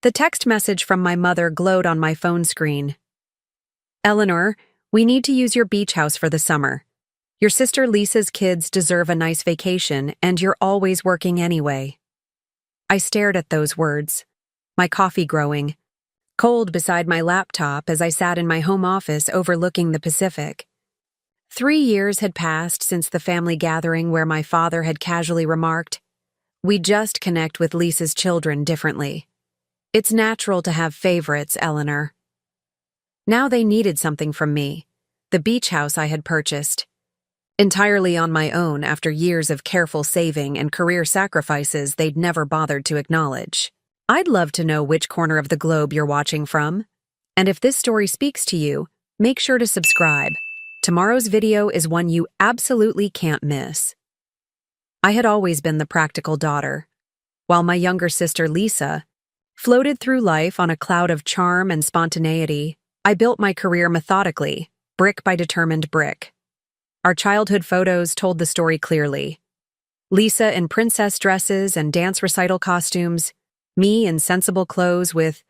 The text message from my mother glowed on my phone screen. Eleanor, we need to use your beach house for the summer. Your sister Lisa's kids deserve a nice vacation, and you're always working anyway. I stared at those words, my coffee growing, cold beside my laptop as I sat in my home office overlooking the Pacific. 3 years had passed since the family gathering where my father had casually remarked, "We just connect with Lisa's children differently. It's natural to have favorites, Eleanor." Now they needed something from me, the beach house I had purchased. Entirely on my own after years of careful saving and career sacrifices they'd never bothered to acknowledge. I'd love to know which corner of the globe you're watching from. And if this story speaks to you, make sure to subscribe. Tomorrow's video is one you absolutely can't miss. I had always been the practical daughter, while my younger sister Lisa floated through life on a cloud of charm and spontaneity. I built my career methodically, brick by determined brick. Our childhood photos told the story clearly. Lisa in princess dresses and dance recital costumes, me in sensible clothes with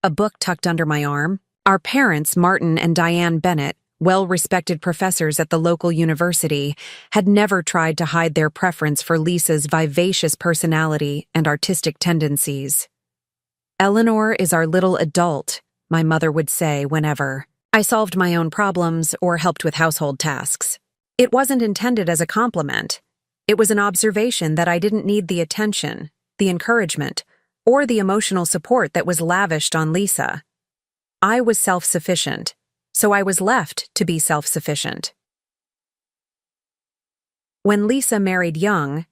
a book tucked under my arm. Our parents, Martin and Diane Bennett, well-respected professors at the local university, had never tried to hide their preference for Lisa's vivacious personality and artistic tendencies. "Eleanor is our little adult," my mother would say whenever I solved my own problems or helped with household tasks. It wasn't intended as a compliment. It was an observation that I didn't need the attention, the encouragement, or the emotional support that was lavished on Lisa. I was self-sufficient, so I was left to be self-sufficient. When Lisa married young,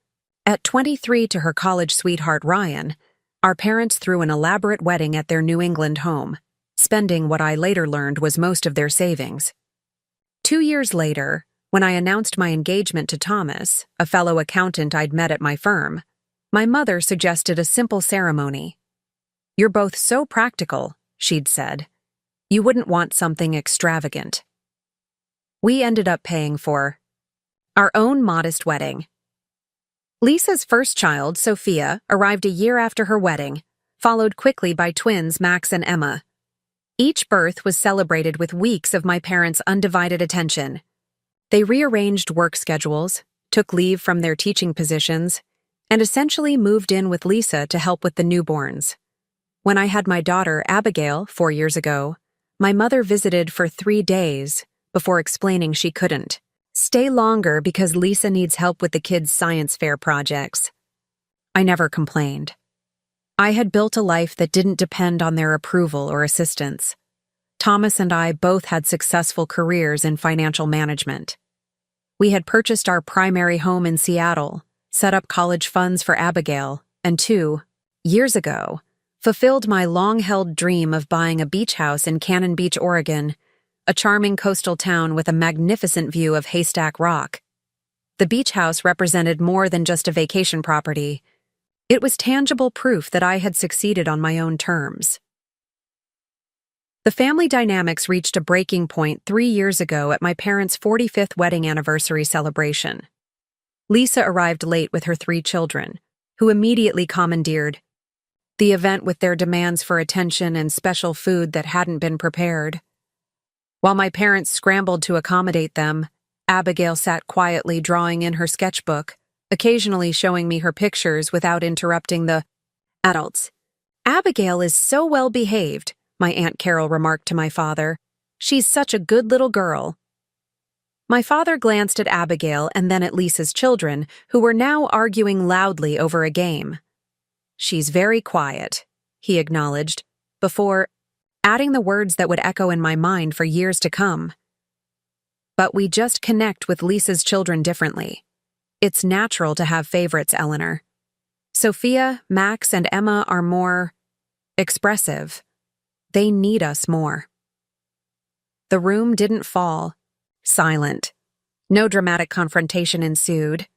at 23 to her college sweetheart Ryan, our parents threw an elaborate wedding at their New England home, spending what I later learned was most of their savings. 2 years later, when I announced my engagement to Thomas, a fellow accountant I'd met at my firm, my mother suggested a simple ceremony. "You're both so practical," she'd said. "You wouldn't want something extravagant." We ended up paying for our own modest wedding. Lisa's first child, Sophia, arrived a year after her wedding, followed quickly by twins Max and Emma. Each birth was celebrated with weeks of my parents' undivided attention. They rearranged work schedules, took leave from their teaching positions, and essentially moved in with Lisa to help with the newborns. When I had my daughter, Abigail, 4 years ago, my mother visited for 3 days before explaining she couldn't stay longer because Lisa needs help with the kids' science fair projects. I never complained. I had built a life that didn't depend on their approval or assistance. Thomas and I both had successful careers in financial management. We had purchased our primary home in Seattle, set up college funds for Abigail, and 2 years ago, fulfilled my long-held dream of buying a beach house in Cannon Beach, Oregon, a charming coastal town with a magnificent view of Haystack Rock. The beach house represented more than just a vacation property. It was tangible proof that I had succeeded on my own terms. The family dynamics reached a breaking point 3 years ago at my parents' 45th wedding anniversary celebration. Lisa arrived late with her 3 children, who immediately commandeered the event with their demands for attention and special food that hadn't been prepared. While my parents scrambled to accommodate them, Abigail sat quietly drawing in her sketchbook, occasionally showing me her pictures without interrupting the adults. "Abigail is so well behaved," my Aunt Carol remarked to my father. "She's such a good little girl." My father glanced at Abigail and then at Lisa's children, who were now arguing loudly over a game. "She's very quiet," he acknowledged, before adding the words that would echo in my mind for years to come. "But we just connect with Lisa's children differently. It's natural to have favorites, Eleanor. Sophia, Max, and Emma are more expressive. They need us more." The room didn't fall. Silent. No dramatic confrontation ensued.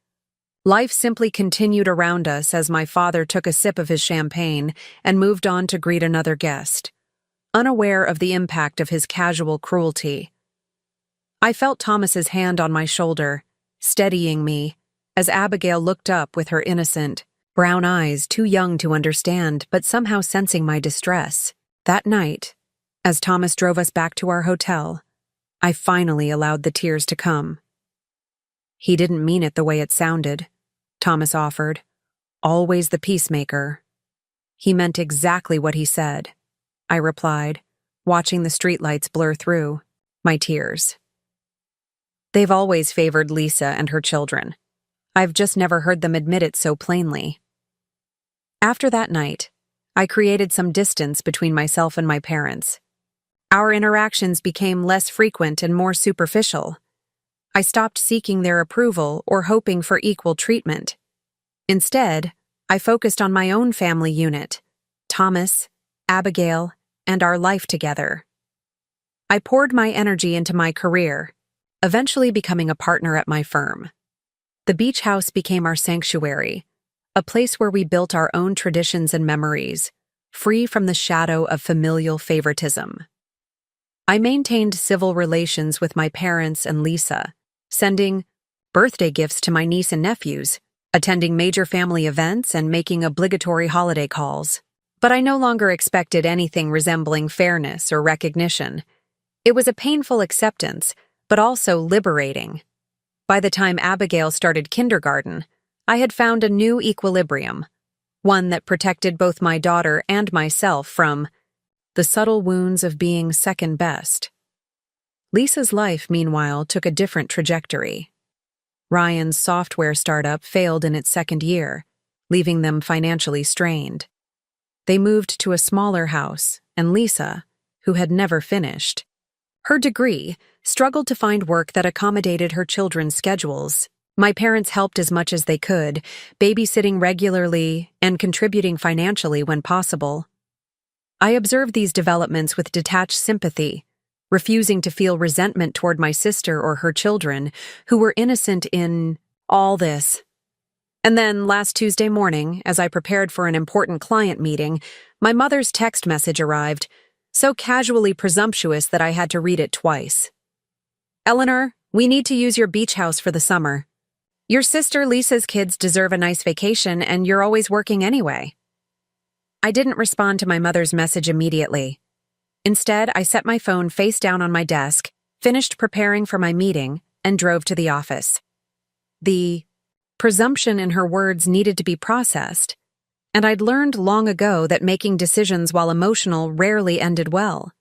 Life simply continued around us as my father took a sip of his champagne and moved on to greet another guest, unaware of the impact of his casual cruelty. I felt Thomas's hand on my shoulder, steadying me, as Abigail looked up with her innocent, brown eyes too young to understand but somehow sensing my distress. That night, as Thomas drove us back to our hotel, I finally allowed the tears to come. "He didn't mean it the way it sounded," Thomas offered. "Always the peacemaker." "He meant exactly what he said," I replied, watching the streetlights blur through my tears. "They've always favored Lisa and her children. I've just never heard them admit it so plainly." After that night, I created some distance between myself and my parents. Our interactions became less frequent and more superficial. I stopped seeking their approval or hoping for equal treatment. Instead, I focused on my own family unit, Thomas, Abigail, and our life together. I poured my energy into my career, eventually becoming a partner at my firm. The beach house became our sanctuary, a place where we built our own traditions and memories, free from the shadow of familial favoritism. I maintained civil relations with my parents and Lisa, sending birthday gifts to my niece and nephews, attending major family events, and making obligatory holiday calls. But I no longer expected anything resembling fairness or recognition. It was a painful acceptance, but also liberating. By the time Abigail started kindergarten, I had found a new equilibrium, one that protected both my daughter and myself from the subtle wounds of being second best. Lisa's life, meanwhile, took a different trajectory. Ryan's software startup failed in its second year, leaving them financially strained. They moved to a smaller house, and Lisa, who had never finished her degree, struggled to find work that accommodated her children's schedules. My parents helped as much as they could, babysitting regularly and contributing financially when possible. I observed these developments with detached sympathy, refusing to feel resentment toward my sister or her children, who were innocent in all this. And then, last Tuesday morning, as I prepared for an important client meeting, my mother's text message arrived, so casually presumptuous that I had to read it twice. "Eleanor, we need to use your beach house for the summer. Your sister Lisa's kids deserve a nice vacation, and you're always working anyway." I didn't respond to my mother's message immediately. Instead, I set my phone face down on my desk, finished preparing for my meeting, and drove to the office. The presumption in her words needed to be processed, and I'd learned long ago that making decisions while emotional rarely ended well.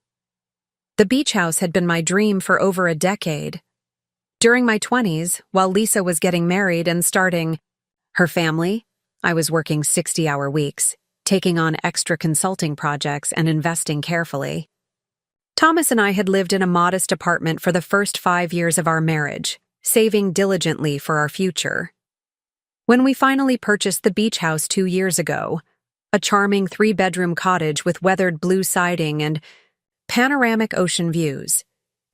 The beach house had been my dream for over a decade. During my 20s, while Lisa was getting married and starting her family, I was working 60-hour weeks, taking on extra consulting projects and investing carefully. Thomas and I had lived in a modest apartment for the first 5 years of our marriage, saving diligently for our future. When we finally purchased the beach house 2 years ago, a charming 3-bedroom cottage with weathered blue siding and panoramic ocean views,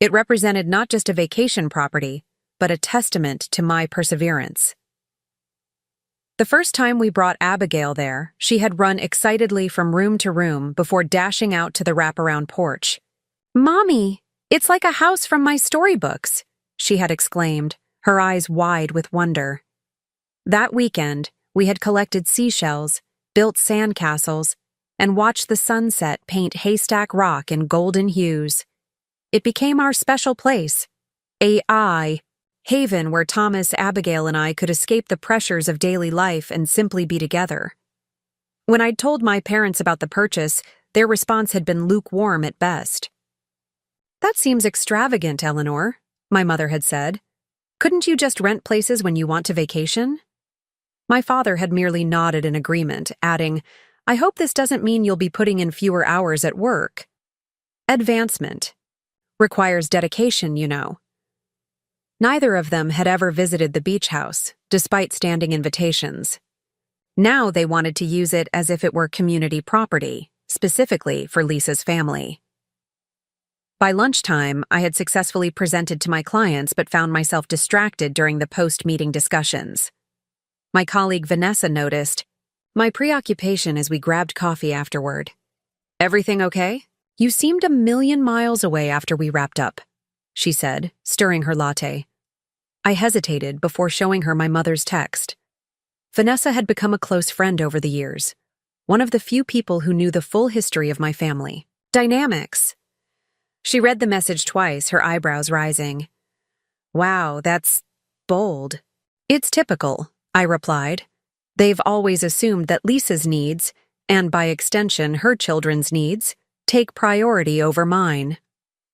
it represented not just a vacation property, but a testament to my perseverance. The first time we brought Abigail there, she had run excitedly from room to room before dashing out to the wraparound porch. "Mommy, it's like a house from my storybooks," she had exclaimed, her eyes wide with wonder. That weekend, we had collected seashells, built sandcastles, and watched the sunset paint Haystack Rock in golden hues. It became our special place, a haven where Thomas, Abigail, and I could escape the pressures of daily life and simply be together. When I'd told my parents about the purchase, their response had been lukewarm at best. "That seems extravagant, Eleanor," my mother had said. "Couldn't you just rent places when you want to vacation?" My father had merely nodded in agreement, adding, "I hope this doesn't mean you'll be putting in fewer hours at work. Advancement requires dedication, you know." Neither of them had ever visited the beach house, despite standing invitations. Now they wanted to use it as if it were community property, specifically for Lisa's family. By lunchtime, I had successfully presented to my clients but found myself distracted during the post-meeting discussions. My colleague Vanessa noticed my preoccupation as we grabbed coffee afterward. "Everything okay? You seemed a million miles away after we wrapped up," she said, stirring her latte. I hesitated before showing her my mother's text. Vanessa had become a close friend over the years, one of the few people who knew the full history of my family dynamics. She read the message twice, her eyebrows rising. Wow, that's bold. It's typical, I replied. They've always assumed that Lisa's needs, and by extension her children's needs, take priority over mine.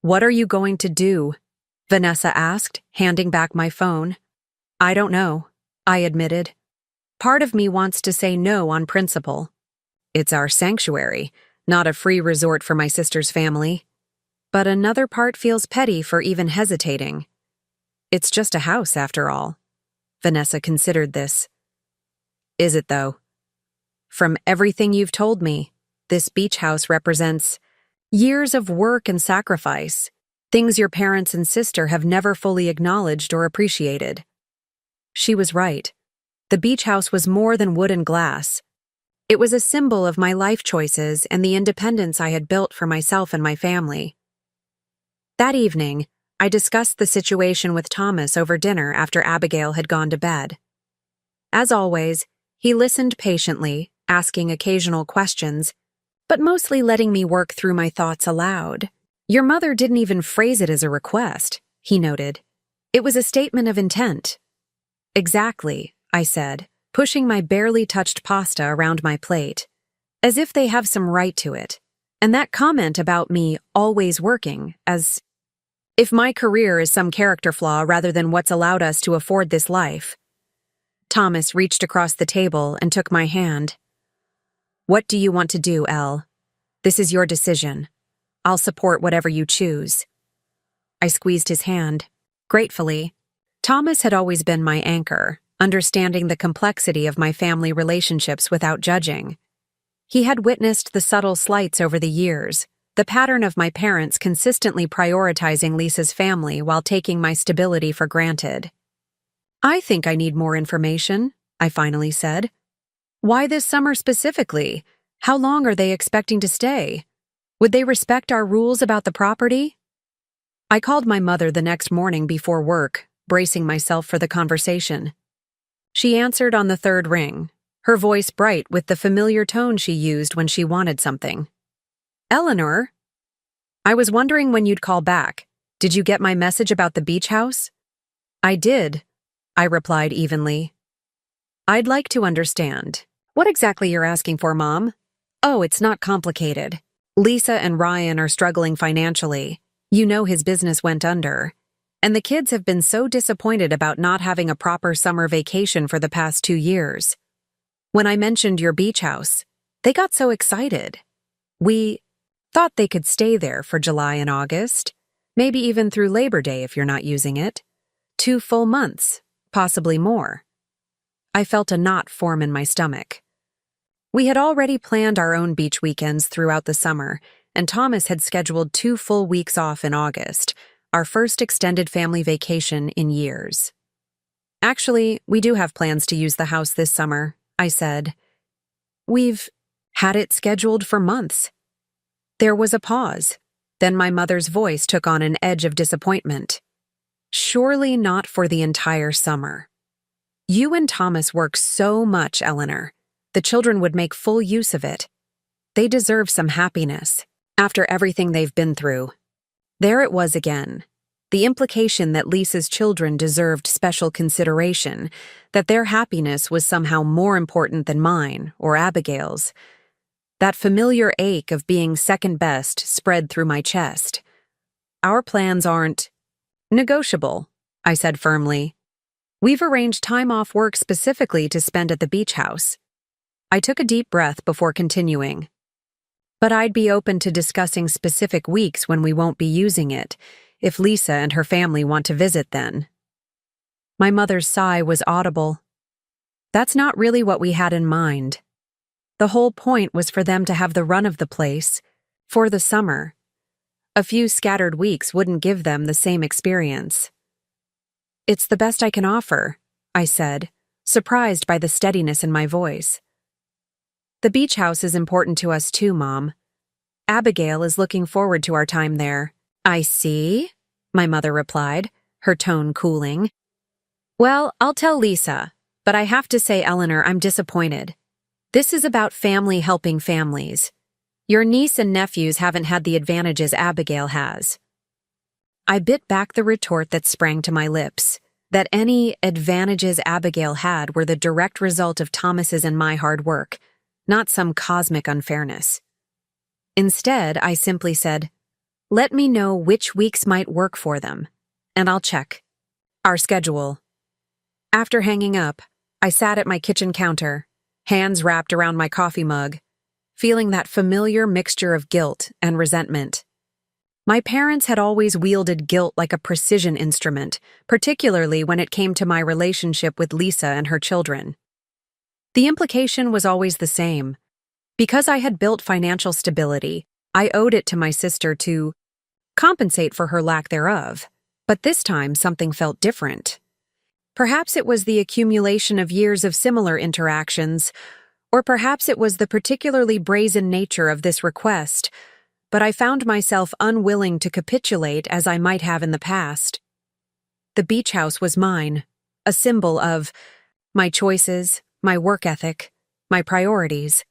What are you going to do? Vanessa asked, handing back my phone. I don't know, I admitted. Part of me wants to say no on principle. It's our sanctuary, not a free resort for my sister's family. But another part feels petty for even hesitating. It's just a house, after all. Vanessa considered this. Is it, though? From everything you've told me, this beach house represents years of work and sacrifice, things your parents and sister have never fully acknowledged or appreciated. She was right. The beach house was more than wood and glass. It was a symbol of my life choices and the independence I had built for myself and my family. That evening, I discussed the situation with Thomas over dinner after Abigail had gone to bed. As always, he listened patiently, asking occasional questions, but mostly letting me work through my thoughts aloud. Your mother didn't even phrase it as a request, he noted. It was a statement of intent. Exactly, I said, pushing my barely touched pasta around my plate, as if they have some right to it. And that comment about me always working, as if my career is some character flaw rather than what's allowed us to afford this life. Thomas reached across the table and took my hand. What do you want to do, Elle? This is your decision. I'll support whatever you choose. I squeezed his hand. Gratefully. Thomas had always been my anchor, understanding the complexity of my family relationships without judging. He had witnessed the subtle slights over the years, the pattern of my parents consistently prioritizing Lisa's family while taking my stability for granted. I think I need more information, I finally said. Why this summer specifically? How long are they expecting to stay? Would they respect our rules about the property? I called my mother the next morning before work, bracing myself for the conversation. She answered on the third ring, her voice bright with the familiar tone she used when she wanted something. Eleanor? I was wondering when you'd call back. Did you get my message about the beach house? I did, I replied evenly. I'd like to understand. What exactly you're asking for, Mom? Oh, it's not complicated. Lisa and Ryan are struggling financially. You know his business went under. And the kids have been so disappointed about not having a proper summer vacation for the past 2 years. When I mentioned your beach house, they got so excited. We thought they could stay there for July and August, maybe even through Labor Day if you're not using it. 2 full months, possibly more. I felt a knot form in my stomach. We had already planned our own beach weekends throughout the summer, and Thomas had scheduled 2 full weeks off in August, our first extended family vacation in years. Actually, we do have plans to use the house this summer, I said. We've had it scheduled for months. There was a pause. Then my mother's voice took on an edge of disappointment. Surely not for the entire summer. You and Thomas work so much, Eleanor. The children would make full use of it. They deserve some happiness, after everything they've been through. There it was again. The implication that Lisa's children deserved special consideration, that their happiness was somehow more important than mine or Abigail's. That familiar ache of being second best spread through my chest. Our plans aren't negotiable, I said firmly. We've arranged time off work specifically to spend at the beach house. I took a deep breath before continuing. But I'd be open to discussing specific weeks when we won't be using it, if Lisa and her family want to visit then. My mother's sigh was audible. That's not really what we had in mind. The whole point was for them to have the run of the place, for the summer. A few scattered weeks wouldn't give them the same experience. It's the best I can offer, I said, surprised by the steadiness in my voice. The beach house is important to us too, Mom. Abigail is looking forward to our time there. I see, my mother replied, her tone cooling. Well, I'll tell Lisa, But I have to say, Eleanor, I'm disappointed. This is about family helping families. Your niece and nephews haven't had the advantages Abigail has. I bit back the retort that sprang to my lips, that any advantages Abigail had were the direct result of Thomas's and my hard work, not some cosmic unfairness. Instead, I simply said, let me know which weeks might work for them, and I'll check. Our schedule. After hanging up, I sat at my kitchen counter, hands wrapped around my coffee mug, feeling that familiar mixture of guilt and resentment. My parents had always wielded guilt like a precision instrument, particularly when it came to my relationship with Lisa and her children. The implication was always the same. Because I had built financial stability, I owed it to my sister to compensate for her lack thereof. But this time, something felt different. Perhaps it was the accumulation of years of similar interactions, or perhaps it was the particularly brazen nature of this request, but I found myself unwilling to capitulate as I might have in the past. The beach house was mine, a symbol of my choices, my work ethic, my priorities.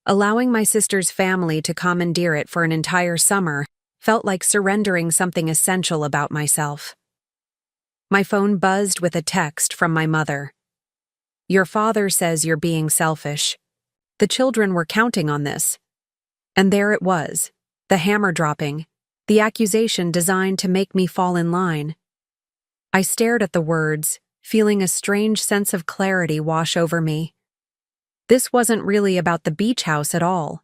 Allowing my sister's family to commandeer it for an entire summer felt like surrendering something essential about myself. My phone buzzed with a text from my mother. Your father says you're being selfish. The children were counting on this. And there it was, the hammer dropping, the accusation designed to make me fall in line. I stared at the words, feeling a strange sense of clarity wash over me. This wasn't really about the beach house at all.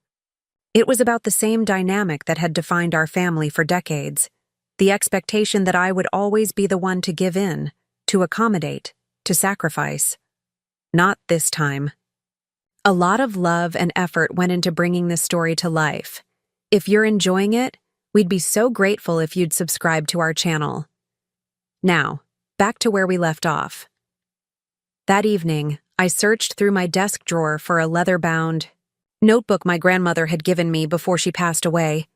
It was about the same dynamic that had defined our family for decades, the expectation that I would always be the one to give in, to accommodate, to sacrifice. Not this time. A lot of love and effort went into bringing this story to life. If you're enjoying it, we'd be so grateful if you'd subscribe to our channel. Now, back to where we left off. That evening, I searched through my desk drawer for a leather-bound notebook my grandmother had given me before she passed away.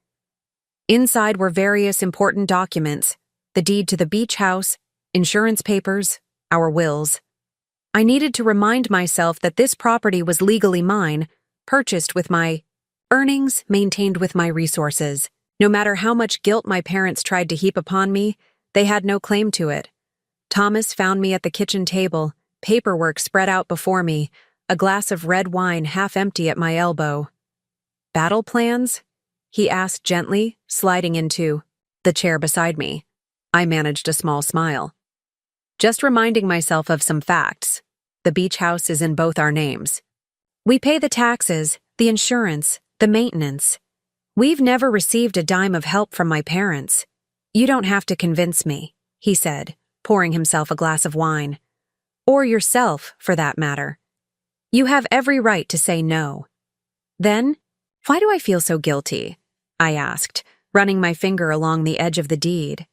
Inside were various important documents, the deed to the beach house, insurance papers, our wills. I needed to remind myself that this property was legally mine, purchased with my earnings, maintained with my resources. No matter how much guilt my parents tried to heap upon me, they had no claim to it. Thomas found me at the kitchen table, paperwork spread out before me, a glass of red wine half empty at my elbow. Battle plans? He asked gently, sliding into the chair beside me. I managed a small smile. Just reminding myself of some facts. The beach house is in both our names. We pay the taxes, the insurance, the maintenance. We've never received a dime of help from my parents. You don't have to convince me, he said, pouring himself a glass of wine. Or yourself, for that matter. You have every right to say no. Then, why do I feel so guilty? I asked, running my finger along the edge of the deed.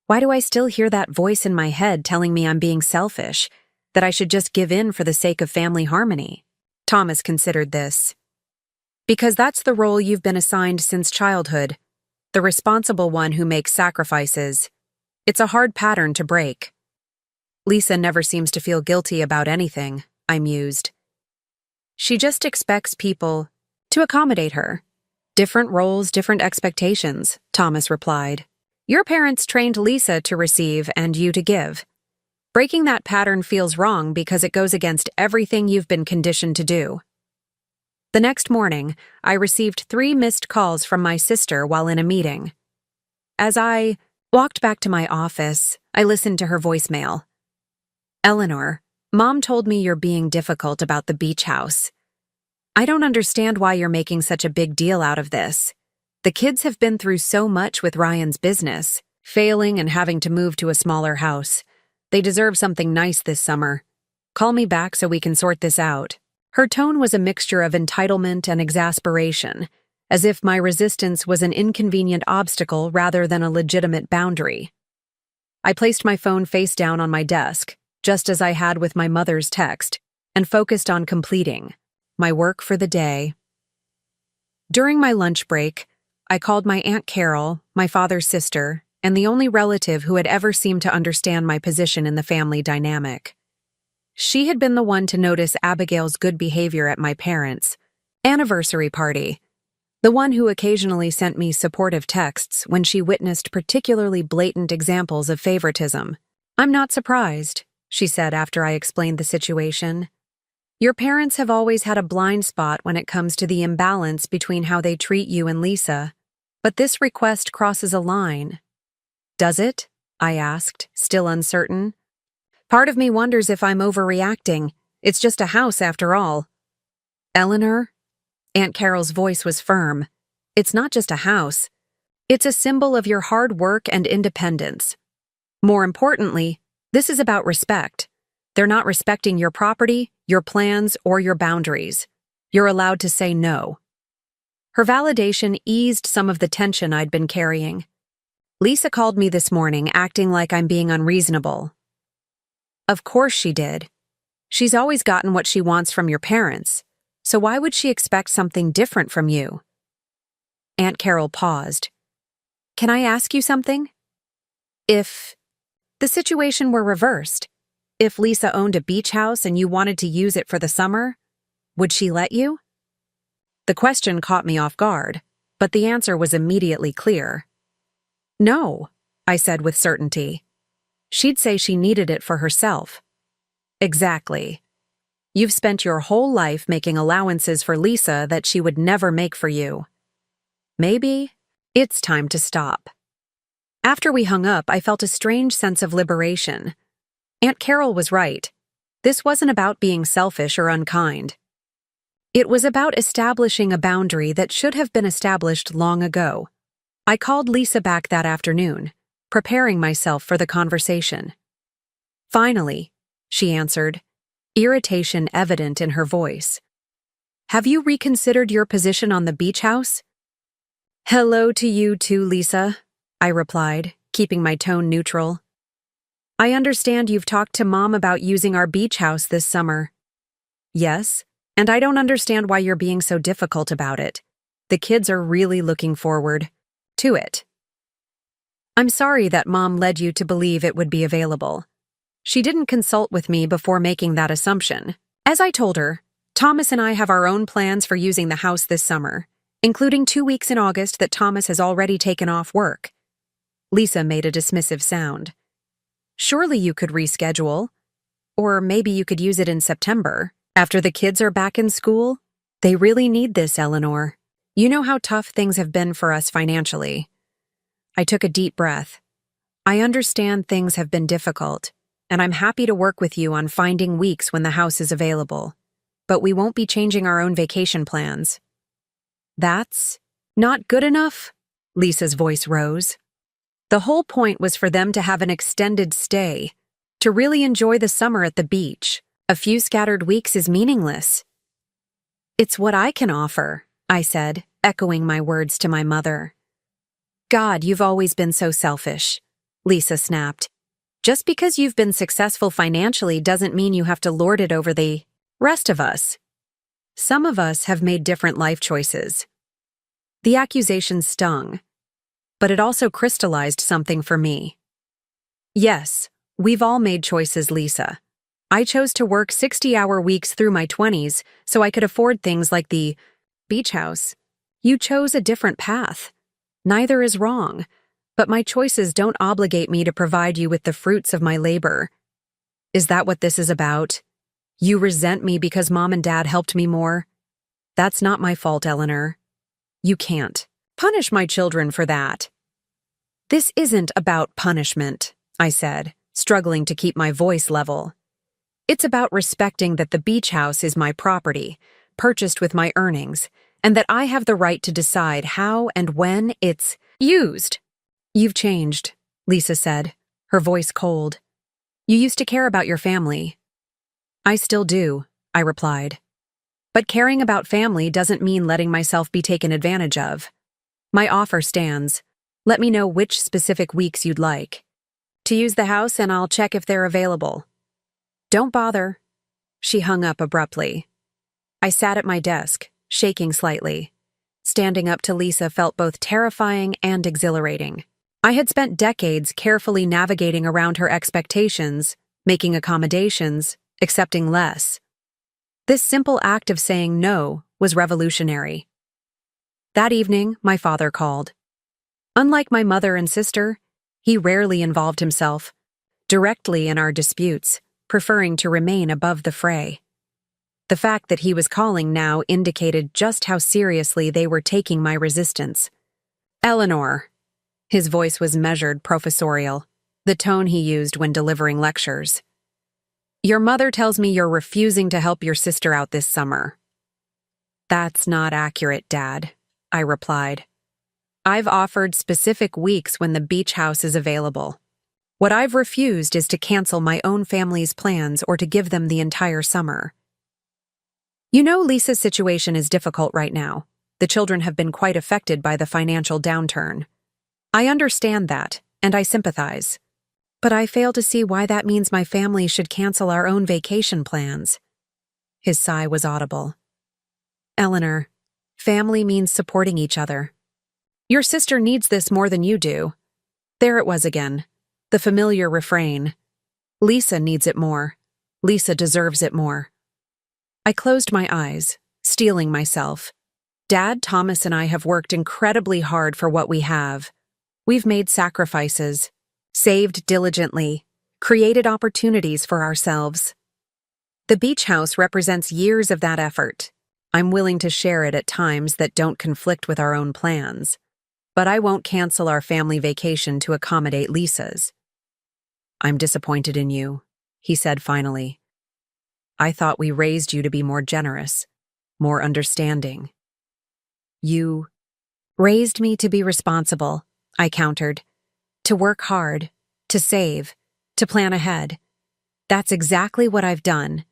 Why do I still hear that voice in my head telling me I'm being selfish, that I should just give in for the sake of family harmony? Thomas considered this. Because that's the role you've been assigned since childhood, the responsible one who makes sacrifices. It's a hard pattern to break. Lisa never seems to feel guilty about anything, I mused. She just expects people to accommodate her. Different roles, different expectations, Thomas replied. Your parents trained Lisa to receive and you to give. Breaking that pattern feels wrong because it goes against everything you've been conditioned to do. The next morning, I received 3 missed calls from my sister while in a meeting. As I walked back to my office, I listened to her voicemail. Eleanor, Mom told me you're being difficult about the beach house. I don't understand why you're making such a big deal out of this. The kids have been through so much with Ryan's business, failing and having to move to a smaller house. They deserve something nice this summer. Call me back so we can sort this out. Her tone was a mixture of entitlement and exasperation, as if my resistance was an inconvenient obstacle rather than a legitimate boundary. I placed my phone face down on my desk, just as I had with my mother's text, and focused on completing my work for the day. During my lunch break, I called my Aunt Carol, my father's sister, and the only relative who had ever seemed to understand my position in the family dynamic. She had been the one to notice Abigail's good behavior at my parents' anniversary party, the one who occasionally sent me supportive texts when she witnessed particularly blatant examples of favoritism. "I'm not surprised," she said after I explained the situation. "Your parents have always had a blind spot when it comes to the imbalance between how they treat you and Lisa, but this request crosses a line." "Does it?" I asked, still uncertain. "Part of me wonders if I'm overreacting. It's just a house after all." "Eleanor?" Aunt Carol's voice was firm. "It's not just a house. It's a symbol of your hard work and independence. More importantly, this is about respect. They're not respecting your property, your plans, or your boundaries. You're allowed to say no." Her validation eased some of the tension I'd been carrying. "Lisa called me this morning acting like I'm being unreasonable." "Of course she did. She's always gotten what she wants from your parents, so why would she expect something different from you?" Aunt Carol paused. "Can I ask you something? If the situation were reversed, if Lisa owned a beach house and you wanted to use it for the summer, would she let you?" The question caught me off guard, but the answer was immediately clear. "No," I said with certainty. "She'd say she needed it for herself." "Exactly. You've spent your whole life making allowances for Lisa that she would never make for you. Maybe it's time to stop." After we hung up, I felt a strange sense of liberation. Aunt Carol was right. This wasn't about being selfish or unkind. It was about establishing a boundary that should have been established long ago. I called Lisa back that afternoon, preparing myself for the conversation. "Finally," she answered, irritation evident in her voice. "Have you reconsidered your position on the beach house?" "Hello to you too, Lisa," I replied, keeping my tone neutral. "I understand you've talked to Mom about using our beach house this summer." "Yes, and I don't understand why you're being so difficult about it. The kids are really looking forward to it." "I'm sorry that Mom led you to believe it would be available. She didn't consult with me before making that assumption. As I told her, Thomas and I have our own plans for using the house this summer, including 2 weeks in August that Thomas has already taken off work." Lisa made a dismissive sound. "Surely you could reschedule. Or maybe you could use it in September, after the kids are back in school. They really need this, Eleanor. You know how tough things have been for us financially." I took a deep breath. "I understand things have been difficult, and I'm happy to work with you on finding weeks when the house is available. But we won't be changing our own vacation plans." "That's not good enough?" Lisa's voice rose. "The whole point was for them to have an extended stay, to really enjoy the summer at the beach. A few scattered weeks is meaningless." "It's what I can offer," I said, echoing my words to my mother. "God, you've always been so selfish," Lisa snapped. "Just because you've been successful financially doesn't mean you have to lord it over the rest of us. Some of us have made different life choices." The accusation stung, but it also crystallized something for me. Yes, we've all made choices, Lisa. I chose to work 60-hour weeks through my 20s so I could afford things like the beach house. You chose a different path. Neither is wrong, but my choices don't obligate me to provide you with the fruits of my labor. Is that what this is about? You resent me because Mom and Dad helped me more? That's not my fault, Eleanor. You can't punish my children for that." "This isn't about punishment," I said, struggling to keep my voice level. "It's about respecting that the beach house is my property, purchased with my earnings, and that I have the right to decide how and when it's used." "You've changed," Lisa said, her voice cold. "You used to care about your family." "I still do," I replied. "But caring about family doesn't mean letting myself be taken advantage of. My offer stands. Let me know which specific weeks you'd like to use the house, and I'll check if they're available." "Don't bother." She hung up abruptly. I sat at my desk, shaking slightly. Standing up to Lisa felt both terrifying and exhilarating. I had spent decades carefully navigating around her expectations, making accommodations, accepting less. This simple act of saying no was revolutionary. That evening, my father called. Unlike my mother and sister, he rarely involved himself directly in our disputes, preferring to remain above the fray. The fact that he was calling now indicated just how seriously they were taking my resistance. "Eleanor." His voice was measured, professorial, the tone he used when delivering lectures. "Your mother tells me you're refusing to help your sister out this summer." "That's not accurate, Dad," I replied. "I've offered specific weeks when the beach house is available. What I've refused is to cancel my own family's plans or to give them the entire summer. You know, Lisa's situation is difficult right now. The children have been quite affected by the financial downturn. I understand that, and I sympathize. But I fail to see why that means my family should cancel our own vacation plans." His sigh was audible. "Eleanor, family means supporting each other. Your sister needs this more than you do." There it was again, the familiar refrain. Lisa needs it more. Lisa deserves it more. I closed my eyes, steeling myself. Dad, Thomas, and I have worked incredibly hard for what we have. We've made sacrifices, saved diligently, created opportunities for ourselves. The beach house represents years of that effort. I'm willing to share it at times that don't conflict with our own plans. But I won't cancel our family vacation to accommodate Lisa's. "I'm disappointed in you," he said finally. "I thought we raised you to be more generous, more understanding." "You raised me to be responsible," I countered. "To work hard, to save, to plan ahead. That's exactly what I've done.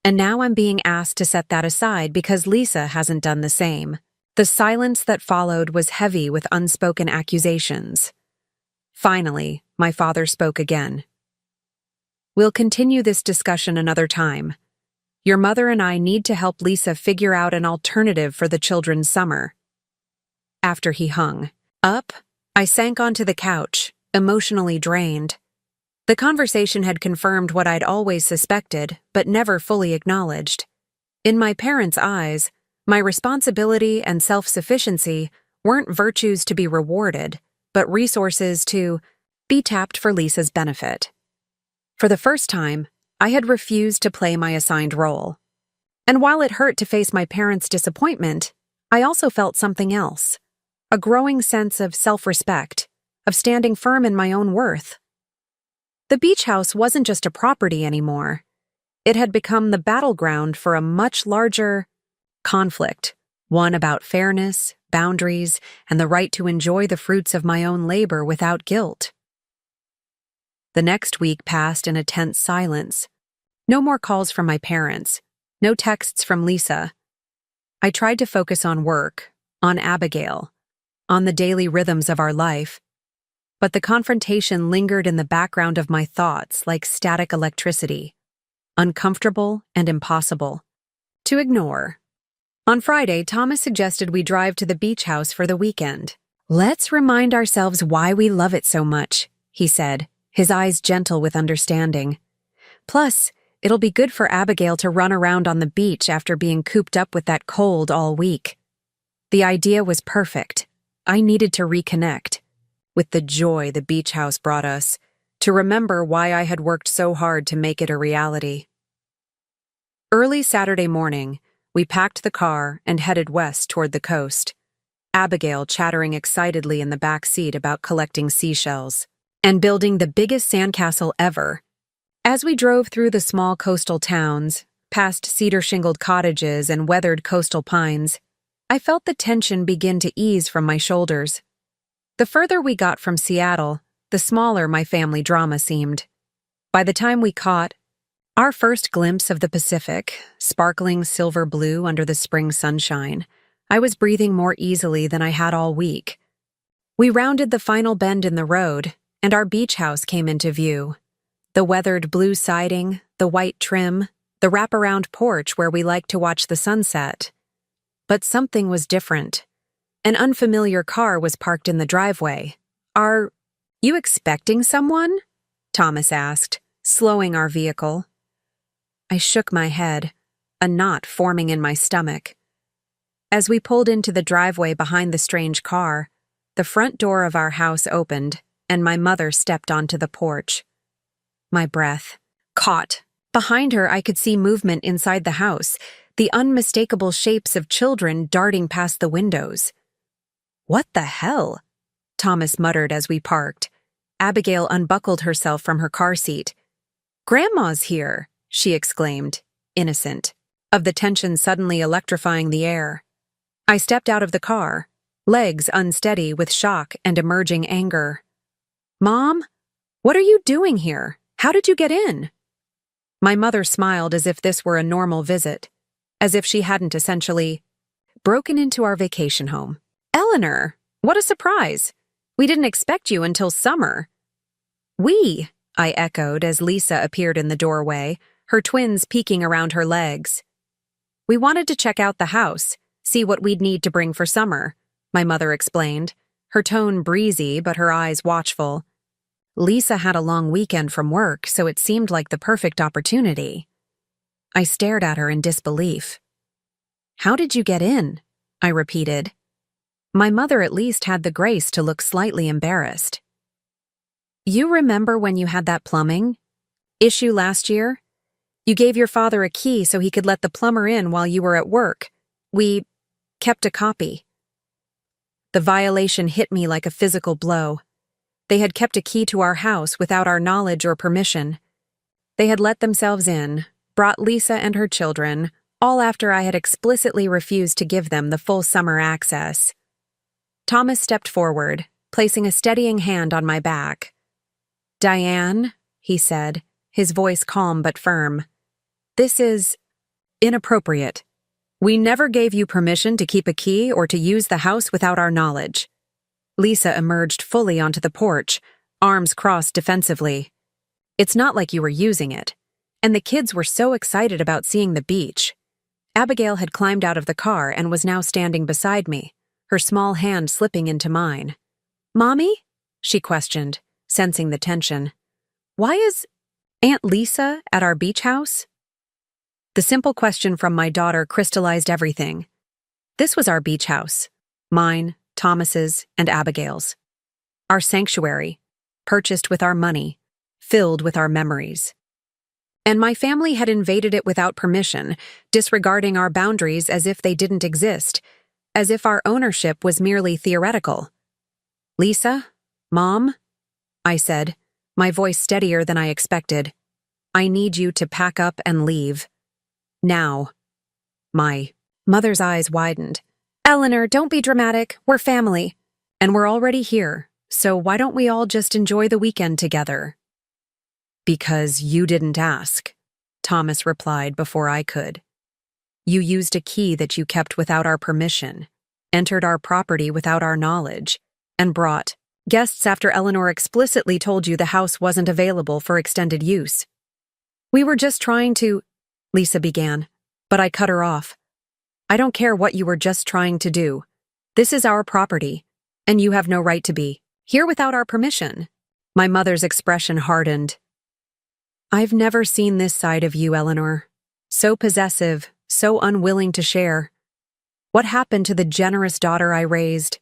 And now I'm being asked to set that aside because Lisa hasn't done the same." The silence that followed was heavy with unspoken accusations. Finally, my father spoke again. "We'll continue this discussion another time. Your mother and I need to help Lisa figure out an alternative for the children's summer." After he hung up, I sank onto the couch, emotionally drained. The conversation had confirmed what I'd always suspected, but never fully acknowledged. In my parents' eyes, my responsibility and self-sufficiency weren't virtues to be rewarded, but resources to be tapped for Lisa's benefit. For the first time, I had refused to play my assigned role. And while it hurt to face my parents' disappointment, I also felt something else, a growing sense of self-respect, of standing firm in my own worth. The beach house wasn't just a property anymore. It had become the battleground for a much larger conflict, one about fairness, boundaries, and the right to enjoy the fruits of my own labor without guilt. The next week passed in a tense silence. No more calls from my parents, no texts from Lisa. I tried to focus on work, on Abigail, on the daily rhythms of our life, but the confrontation lingered in the background of my thoughts like static electricity, uncomfortable and impossible to ignore. On Friday, Thomas suggested we drive to the beach house for the weekend. "Let's remind ourselves why we love it so much," he said, his eyes gentle with understanding. "Plus, it'll be good for Abigail to run around on the beach after being cooped up with that cold all week." The idea was perfect. I needed to reconnect with the joy the beach house brought us, to remember why I had worked so hard to make it a reality. Early Saturday morning, we packed the car and headed west toward the coast, Abigail chattering excitedly in the back seat about collecting seashells and building the biggest sandcastle ever. As we drove through the small coastal towns, past cedar-shingled cottages and weathered coastal pines, I felt the tension begin to ease from my shoulders. The further we got from Seattle, the smaller my family drama seemed. By the time we caught our first glimpse of the Pacific, sparkling silver blue under the spring sunshine, I was breathing more easily than I had all week. We rounded the final bend in the road, and our beach house came into view. The weathered blue siding, the white trim, the wraparound porch where we liked to watch the sunset. But something was different. An unfamiliar car was parked in the driveway. "Are you expecting someone?" Thomas asked, slowing our vehicle. I shook my head, a knot forming in my stomach. As we pulled into the driveway behind the strange car, the front door of our house opened, and my mother stepped onto the porch. My breath caught. Behind her, I could see movement inside the house, the unmistakable shapes of children darting past the windows. "What the hell?" Thomas muttered as we parked. Abigail unbuckled herself from her car seat. "Grandma's here," she exclaimed, innocent, of the tension suddenly electrifying the air. I stepped out of the car, legs unsteady with shock and emerging anger. "Mom, what are you doing here? How did you get in?" My mother smiled as if this were a normal visit, as if she hadn't essentially broken into our vacation home. "Eleanor, what a surprise! We didn't expect you until summer." "We," I echoed as Lisa appeared in the doorway, her twins peeking around her legs. "We wanted to check out the house, see what we'd need to bring for summer," my mother explained, her tone breezy but her eyes watchful. Lisa had a long weekend from work, so it seemed like the perfect opportunity. I stared at her in disbelief. "How did you get in?" I repeated. My mother at least had the grace to look slightly embarrassed. "You remember when you had that plumbing issue last year? You gave your father a key so he could let the plumber in while you were at work. We kept a copy." The violation hit me like a physical blow. They had kept a key to our house without our knowledge or permission. They had let themselves in, brought Lisa and her children, all after I had explicitly refused to give them the full summer access. Thomas stepped forward, placing a steadying hand on my back. "Diane," he said, his voice calm but firm, "this is inappropriate. We never gave you permission to keep a key or to use the house without our knowledge." Lisa emerged fully onto the porch, arms crossed defensively. "It's not like you were using it. And the kids were so excited about seeing the beach." Abigail had climbed out of the car and was now standing beside me, her small hand slipping into mine. "Mommy?" she questioned, sensing the tension. "Why is Aunt Lisa at our beach house?" The simple question from my daughter crystallized everything. This was our beach house. Mine, Thomas's, and Abigail's. Our sanctuary, purchased with our money, filled with our memories. And my family had invaded it without permission, disregarding our boundaries as if they didn't exist, as if our ownership was merely theoretical. "Lisa? Mom?" I said, my voice steadier than I expected. "I need you to pack up and leave. Now." My mother's eyes widened. "Eleanor, don't be dramatic. We're family. And we're already here, so why don't we all just enjoy the weekend together?" "Because you didn't ask," Thomas replied before I could. "You used a key that you kept without our permission, entered our property without our knowledge, and brought guests after Eleanor explicitly told you the house wasn't available for extended use." "We were just trying to," Lisa began, but I cut her off. "I don't care what you were just trying to do. This is our property, and you have no right to be here without our permission." My mother's expression hardened. "I've never seen this side of you, Eleanor. So possessive, so unwilling to share. What happened to the generous daughter I raised?"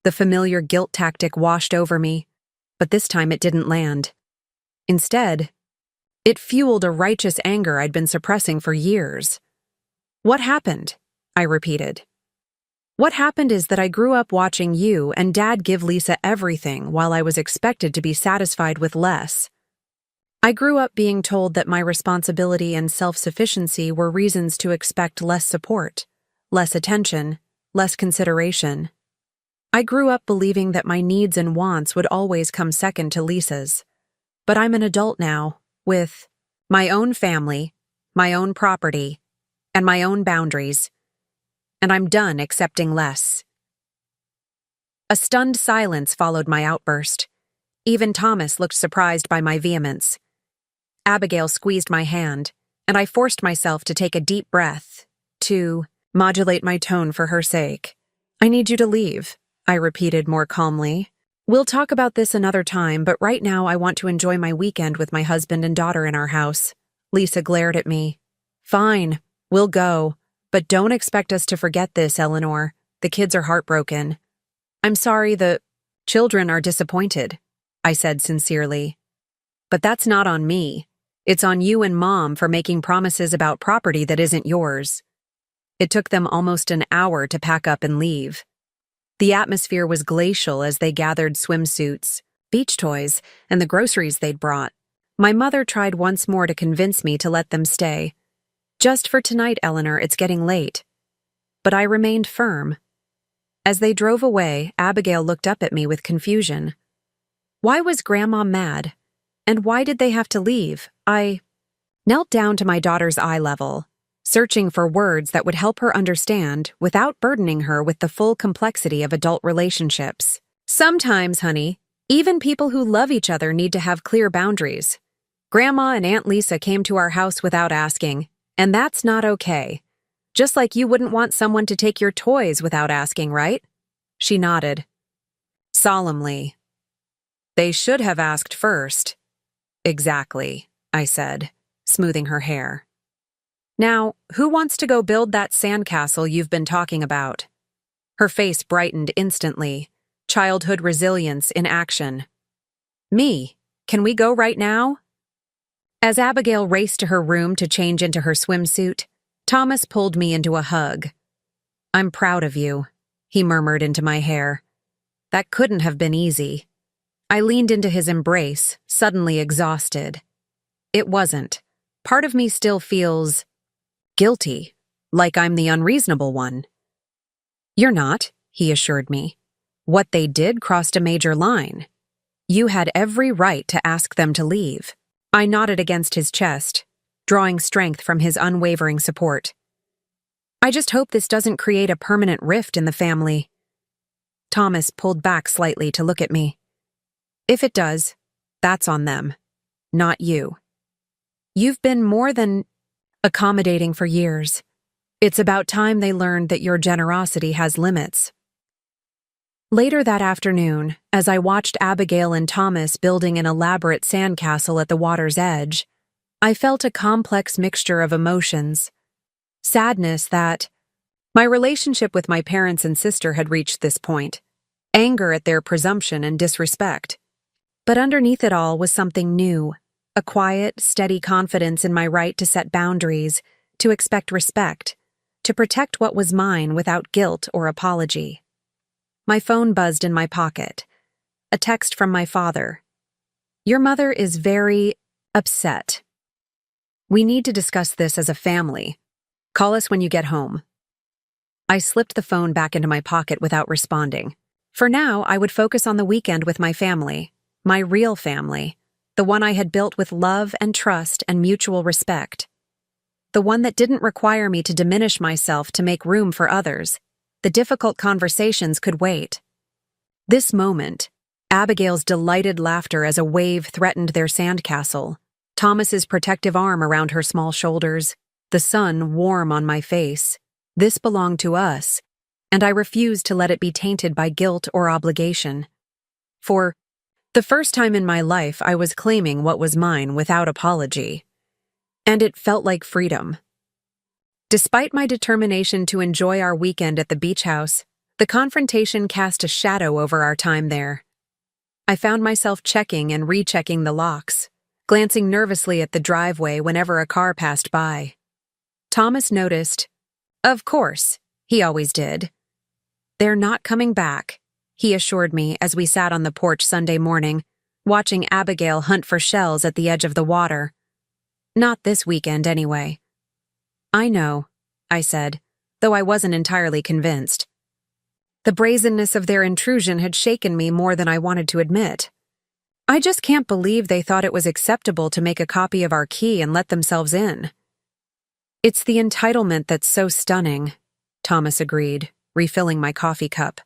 The familiar guilt tactic washed over me, but this time it didn't land. Instead, it fueled a righteous anger I'd been suppressing for years. "What happened?" I repeated. "What happened is that I grew up watching you and Dad give Lisa everything while I was expected to be satisfied with less. I grew up being told that my responsibility and self-sufficiency were reasons to expect less support, less attention, less consideration. I grew up believing that my needs and wants would always come second to Lisa's. But I'm an adult now, with my own family, my own property, and my own boundaries. And I'm done accepting less." A stunned silence followed my outburst. Even Thomas looked surprised by my vehemence. Abigail squeezed my hand, and I forced myself to take a deep breath, to modulate my tone for her sake. "I need you to leave," I repeated more calmly. "We'll talk about this another time, but right now I want to enjoy my weekend with my husband and daughter in our house." Lisa glared at me, Fine, we'll go, but don't expect us to forget this, Eleanor. The kids are heartbroken. I'm sorry the children are disappointed, I said sincerely. But that's not on me. It's on you and Mom for making promises about property that isn't yours. It took them almost an hour to pack up and leave. The atmosphere was glacial as they gathered swimsuits, beach toys, and the groceries they'd brought. My mother tried once more to convince me to let them stay. Just for tonight, Eleanor, it's getting late. But I remained firm. As they drove away, Abigail looked up at me with confusion. Why was Grandma mad? And why did they have to leave? I knelt down to my daughter's eye level, searching for words that would help her understand without burdening her with the full complexity of adult relationships. Sometimes, honey, even people who love each other need to have clear boundaries. Grandma and Aunt Lisa came to our house without asking, and that's not okay. Just like you wouldn't want someone to take your toys without asking, right? She nodded. Solemnly. They should have asked first. Exactly, I said, smoothing her hair. Now, who wants to go build that sandcastle you've been talking about? Her face brightened instantly, childhood resilience in action. Me. Can we go right now? As Abigail raced to her room to change into her swimsuit, Thomas pulled me into a hug. I'm proud of you, he murmured into my hair. That couldn't have been easy. I leaned into his embrace, suddenly exhausted. It wasn't. Part of me still feels guilty, like I'm the unreasonable one. You're not, he assured me. What they did crossed a major line. You had every right to ask them to leave. I nodded against his chest, drawing strength from his unwavering support. I just hope this doesn't create a permanent rift in the family. Thomas pulled back slightly to look at me. If it does, that's on them, not you. You've been more than accommodating for years. It's about time they learned that your generosity has limits. Later that afternoon, as I watched Abigail and Thomas building an elaborate sandcastle at the water's edge, I felt a complex mixture of emotions. Sadness that my relationship with my parents and sister had reached this point, anger at their presumption and disrespect. But underneath it all was something new, a quiet, steady confidence in my right to set boundaries, to expect respect, to protect what was mine without guilt or apology. My phone buzzed in my pocket. A text from my father. Your mother is very upset. We need to discuss this as a family. Call us when you get home. I slipped the phone back into my pocket without responding. For now, I would focus on the weekend with my family, my real family, the one I had built with love and trust and mutual respect. The one that didn't require me to diminish myself to make room for others. The difficult conversations could wait. This moment, Abigail's delighted laughter as a wave threatened their sandcastle, Thomas's protective arm around her small shoulders, the sun warm on my face. This belonged to us, and I refused to let it be tainted by guilt or obligation. For the first time in my life, I was claiming what was mine without apology. And it felt like freedom. Despite my determination to enjoy our weekend at the beach house, the confrontation cast a shadow over our time there. I found myself checking and rechecking the locks, glancing nervously at the driveway whenever a car passed by. Thomas noticed. Of course, he always did. They're not coming back, he assured me as we sat on the porch Sunday morning, watching Abigail hunt for shells at the edge of the water. Not this weekend, anyway. I know, I said, though I wasn't entirely convinced. The brazenness of their intrusion had shaken me more than I wanted to admit. I just can't believe they thought it was acceptable to make a copy of our key and let themselves in. It's the entitlement that's so stunning, Thomas agreed, refilling my coffee cup.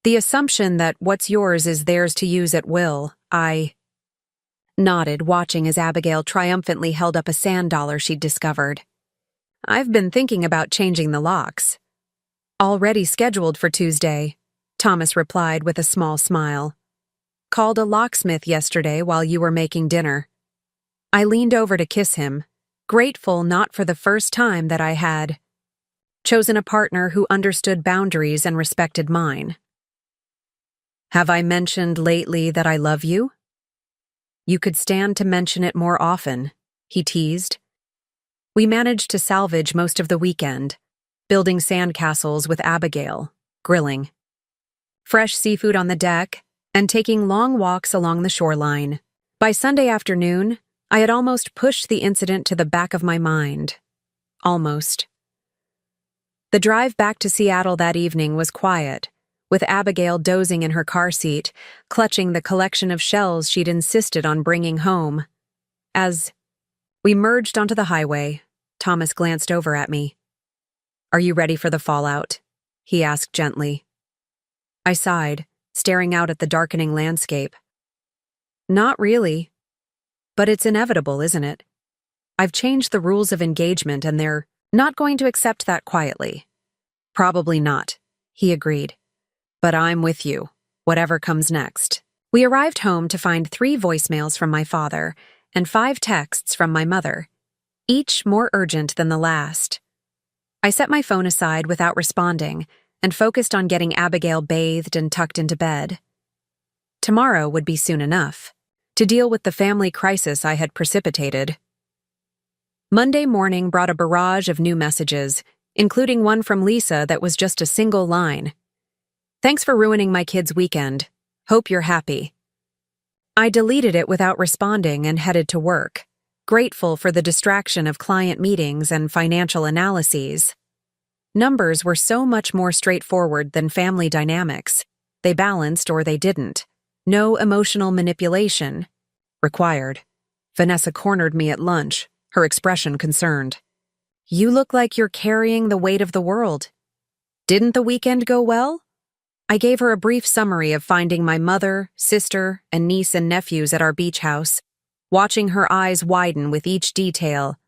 The assumption that what's yours is theirs to use at will, I nodded, watching as Abigail triumphantly held up a sand dollar she'd discovered. I've been thinking about changing the locks. Already scheduled for Tuesday, Thomas replied with a small smile. Called a locksmith yesterday while you were making dinner. I leaned over to kiss him, grateful not for the first time that I had chosen a partner who understood boundaries and respected mine. Have I mentioned lately that I love you? You could stand to mention it more often, he teased. We managed to salvage most of the weekend, building sandcastles with Abigail, grilling, fresh seafood on the deck, and taking long walks along the shoreline. By Sunday afternoon, I had almost pushed the incident to the back of my mind. Almost. The drive back to Seattle that evening was quiet, with Abigail dozing in her car seat, clutching the collection of shells she'd insisted on bringing home. As we merged onto the highway, Thomas glanced over at me. "Are you ready for the fallout?" he asked gently. I sighed, staring out at the darkening landscape. Not really. But it's inevitable, isn't it? I've changed the rules of engagement and they're not going to accept that quietly. Probably not, he agreed. But I'm with you, whatever comes next. We arrived home to find 3 voicemails from my father and 5 texts from my mother, each more urgent than the last. I set my phone aside without responding and focused on getting Abigail bathed and tucked into bed. Tomorrow would be soon enough to deal with the family crisis I had precipitated. Monday morning brought a barrage of new messages, including one from Lisa that was just a single line. "Thanks for ruining my kids' weekend. Hope you're happy." I deleted it without responding and headed to work, grateful for the distraction of client meetings and financial analyses. Numbers were so much more straightforward than family dynamics. They balanced or they didn't. No emotional manipulation required. Vanessa cornered me at lunch, her expression concerned. "You look like you're carrying the weight of the world. Didn't the weekend go well?" I gave her a brief summary of finding my mother, sister, and niece and nephews at our beach house, watching her eyes widen with each detail.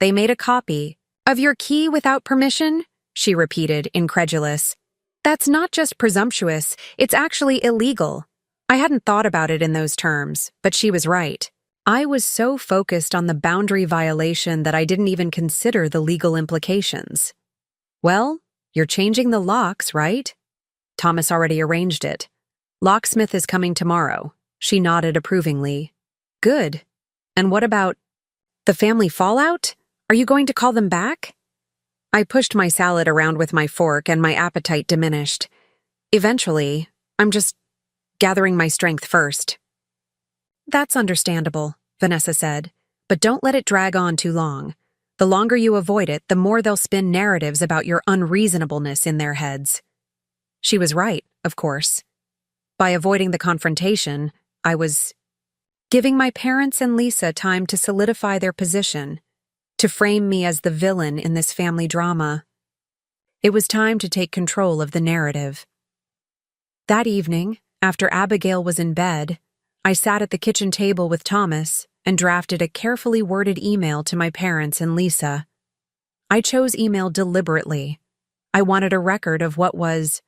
"They made a copy of your key without permission?" she repeated, incredulous. "That's not just presumptuous, it's actually illegal." I hadn't thought about it in those terms, but she was right. I was so focused on the boundary violation that I didn't even consider the legal implications. "Well, you're changing the locks, right?" Thomas already arranged it. "Locksmith is coming tomorrow." She nodded approvingly. "Good. And what about the family fallout? Are you going to call them back?" I pushed my salad around with my fork and my appetite diminished. "Eventually, I'm just gathering my strength first." "That's understandable," Vanessa said, "but don't let it drag on too long. The longer you avoid it, the more they'll spin narratives about your unreasonableness in their heads." She was right, of course. By avoiding the confrontation, I was giving my parents and Lisa time to solidify their position, to frame me as the villain in this family drama. It was time to take control of the narrative. That evening, after Abigail was in bed, I sat at the kitchen table with Thomas and drafted a carefully worded email to my parents and Lisa. I chose email deliberately. I wanted a record of what was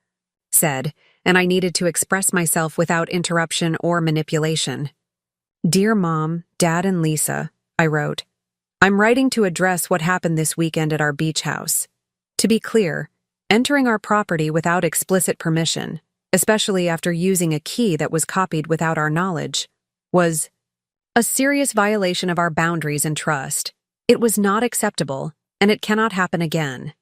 said, and I needed to express myself without interruption or manipulation. "Dear Mom, Dad, and Lisa," I wrote, "I'm writing to address what happened this weekend at our beach house. To be clear, entering our property without explicit permission, especially after using a key that was copied without our knowledge, was a serious violation of our boundaries and trust. It was not acceptable, and it cannot happen again.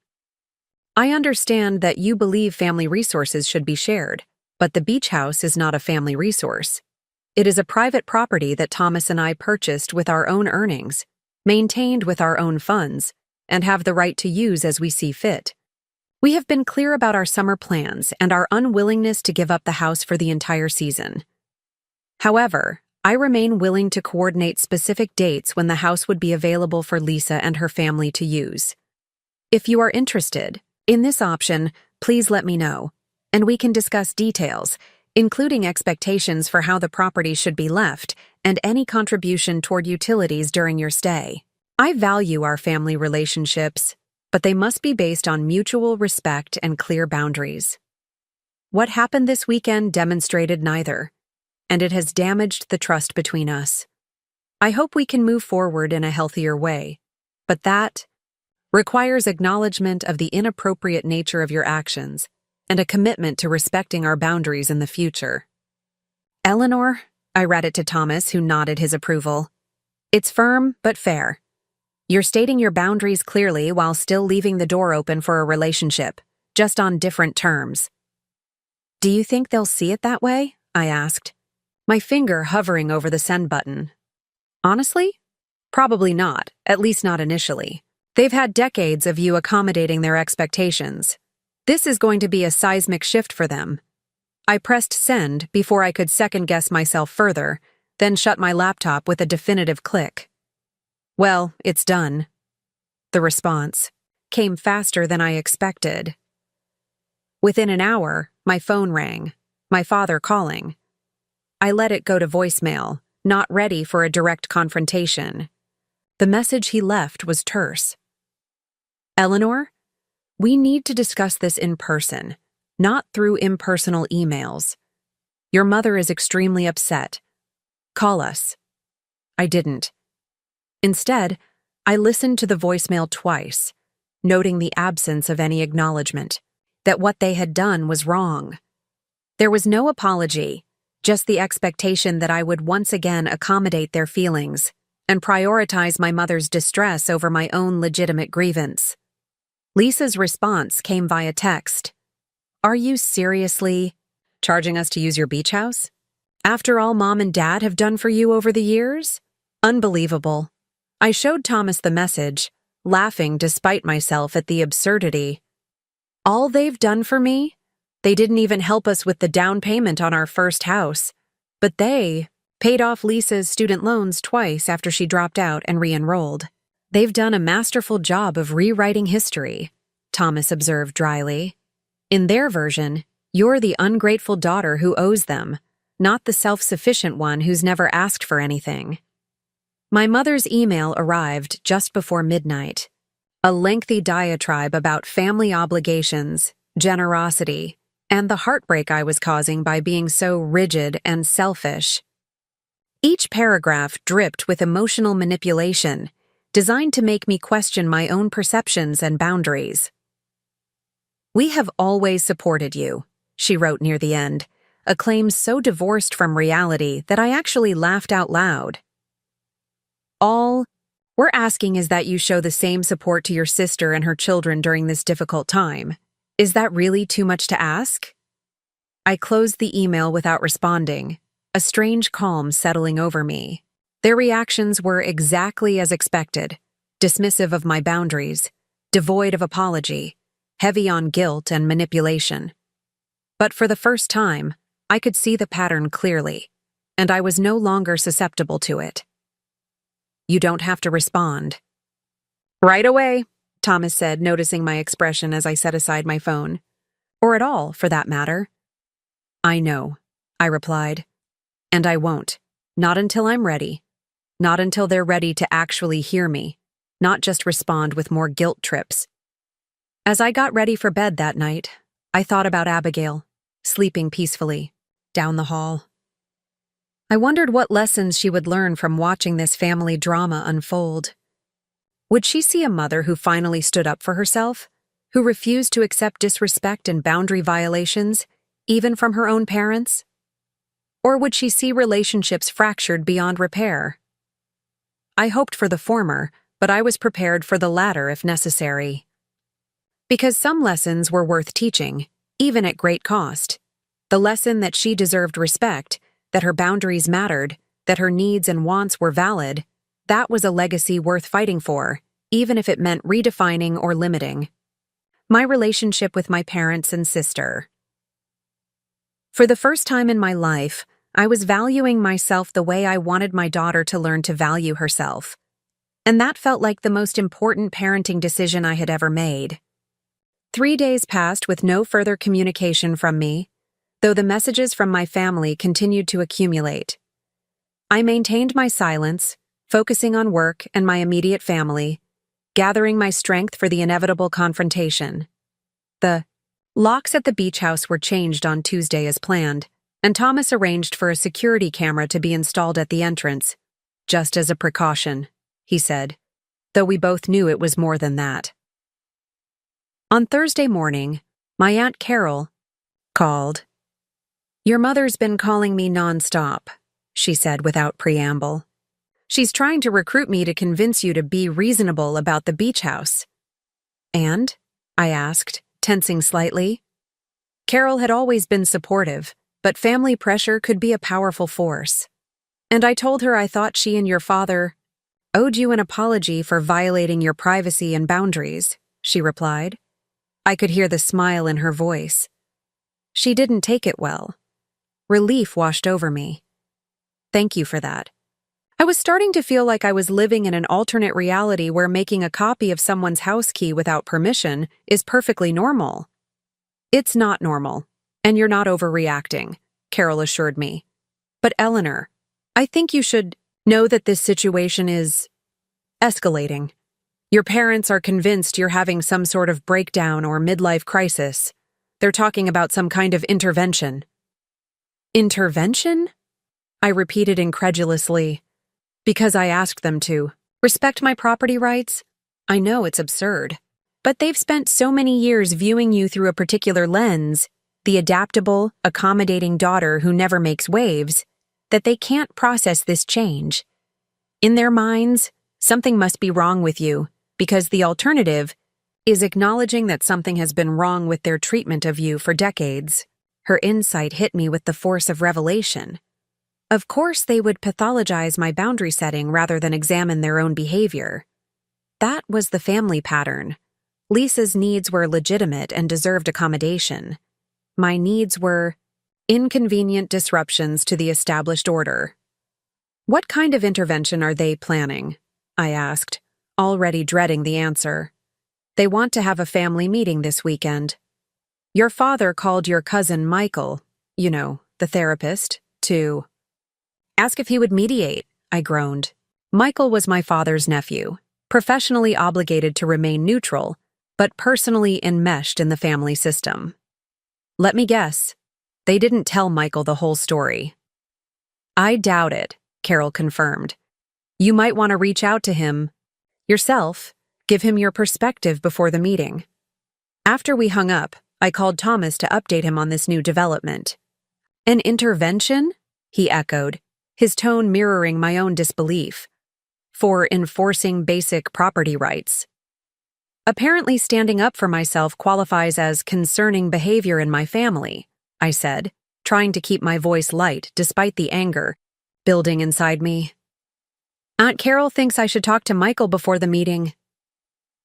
I understand that you believe family resources should be shared, but the beach house is not a family resource. It is a private property that Thomas and I purchased with our own earnings, maintained with our own funds, and have the right to use as we see fit. We have been clear about our summer plans and our unwillingness to give up the house for the entire season. However, I remain willing to coordinate specific dates when the house would be available for Lisa and her family to use. If you are interested in this option, please let me know, and we can discuss details, including expectations for how the property should be left and any contribution toward utilities during your stay. I value our family relationships, but they must be based on mutual respect and clear boundaries. What happened this weekend demonstrated neither, and it has damaged the trust between us. I hope we can move forward in a healthier way. but that requires acknowledgement of the inappropriate nature of your actions and a commitment to respecting our boundaries in the future. Eleanor, I read it to Thomas, who nodded his approval. It's firm, but fair. You're stating your boundaries clearly while still leaving the door open for a relationship, just on different terms. Do you think they'll see it that way? I asked, my finger hovering over the send button. Honestly? Probably not, at least not initially. They've had decades of you accommodating their expectations. This is going to be a seismic shift for them. I pressed send before I could second-guess myself further, then shut my laptop with a definitive click. Well, it's done. The response came faster than I expected. Within an hour, my phone rang, my father calling. I let it go to voicemail, not ready for a direct confrontation. The message he left was terse. Eleanor, we need to discuss this in person, not through impersonal emails. Your mother is extremely upset. Call us. I didn't. Instead, I listened to the voicemail twice, noting the absence of any acknowledgement, that what they had done was wrong. There was no apology, just the expectation that I would once again accommodate their feelings and prioritize my mother's distress over my own legitimate grievance. Lisa's response came via text. Are you seriously charging us to use your beach house? After all Mom and Dad have done for you over the years? Unbelievable. I showed Thomas the message, laughing despite myself at the absurdity. All they've done for me? They didn't even help us with the down payment on our first house, but they paid off Lisa's student loans twice after she dropped out and re-enrolled. They've done a masterful job of rewriting history, Thomas observed dryly. In their version, you're the ungrateful daughter who owes them, not the self-sufficient one who's never asked for anything. My mother's email arrived just before midnight. A lengthy diatribe about family obligations, generosity, and the heartbreak I was causing by being so rigid and selfish. Each paragraph dripped with emotional manipulation, designed to make me question my own perceptions and boundaries. We have always supported you, she wrote near the end, a claim so divorced from reality that I actually laughed out loud. All we're asking is that you show the same support to your sister and her children during this difficult time. Is that really too much to ask? I closed the email without responding, a strange calm settling over me. Their reactions were exactly as expected, dismissive of my boundaries, devoid of apology, heavy on guilt and manipulation. But for the first time, I could see the pattern clearly, and I was no longer susceptible to it. You don't have to respond. Right away, Thomas said, noticing my expression as I set aside my phone. Or at all, for that matter. I know, I replied. And I won't. Not until I'm ready. Not until they're ready to actually hear me, not just respond with more guilt trips. As I got ready for bed that night, I thought about Abigail, sleeping peacefully, down the hall. I wondered what lessons she would learn from watching this family drama unfold. Would she see a mother who finally stood up for herself, who refused to accept disrespect and boundary violations, even from her own parents? Or would she see relationships fractured beyond repair? I hoped for the former, but I was prepared for the latter if necessary. Because some lessons were worth teaching, even at great cost. The lesson that she deserved respect, that her boundaries mattered, that her needs and wants were valid, that was a legacy worth fighting for, even if it meant redefining or limiting. My relationship with my parents and sister. For the first time in my life, I was valuing myself the way I wanted my daughter to learn to value herself. And that felt like the most important parenting decision I had ever made. 3 days passed with no further communication from me, though the messages from my family continued to accumulate. I maintained my silence, focusing on work and my immediate family, gathering my strength for the inevitable confrontation. The locks at the beach house were changed on Tuesday as planned, and Thomas arranged for a security camera to be installed at the entrance, just as a precaution, he said. though we both knew it was more than that. On Thursday morning, my Aunt Carol called. "Your mother's been calling me nonstop," she said without preamble. "She's trying to recruit me to convince you to be reasonable about the beach house." "And?" I asked, tensing slightly. Carol had always been supportive, but family pressure could be a powerful force. And I told her I thought she and your father owed you an apology for violating your privacy and boundaries, she replied. I could hear the smile in her voice. She didn't take it well. Relief washed over me. Thank you for that. I was starting to feel like I was living in an alternate reality where making a copy of someone's house key without permission is perfectly normal. It's not normal, and you're not overreacting, Carol assured me. But Eleanor, I think you should know that this situation is escalating. Your parents are convinced you're having some sort of breakdown or midlife crisis. They're talking about some kind of intervention. Intervention? I repeated incredulously. Because I asked them to. Respect my property rights? I know it's absurd. But they've spent so many years viewing you through a particular lens, the adaptable, accommodating daughter who never makes waves, that they can't process this change. In their minds, something must be wrong with you, because the alternative is acknowledging that something has been wrong with their treatment of you for decades. Her insight hit me with the force of revelation. Of course, they would pathologize my boundary setting rather than examine their own behavior. That was the family pattern. Lisa's needs were legitimate and deserved accommodation. My needs were inconvenient disruptions to the established order. What kind of intervention are they planning? I asked, already dreading the answer. They want to have a family meeting this weekend. Your father called your cousin Michael, the therapist, to ask if he would mediate, I groaned. Michael was my father's nephew, professionally obligated to remain neutral, but personally enmeshed in the family system. Let me guess, they didn't tell Michael the whole story. I doubt it, Carol confirmed. You might want to reach out to him yourself, give him your perspective before the meeting. After we hung up, I called Thomas to update him on this new development. An intervention? He echoed, his tone mirroring my own disbelief. For enforcing basic property rights. Apparently standing up for myself qualifies as concerning behavior in my family, I said, trying to keep my voice light despite the anger building inside me. Aunt Carol thinks I should talk to Michael before the meeting.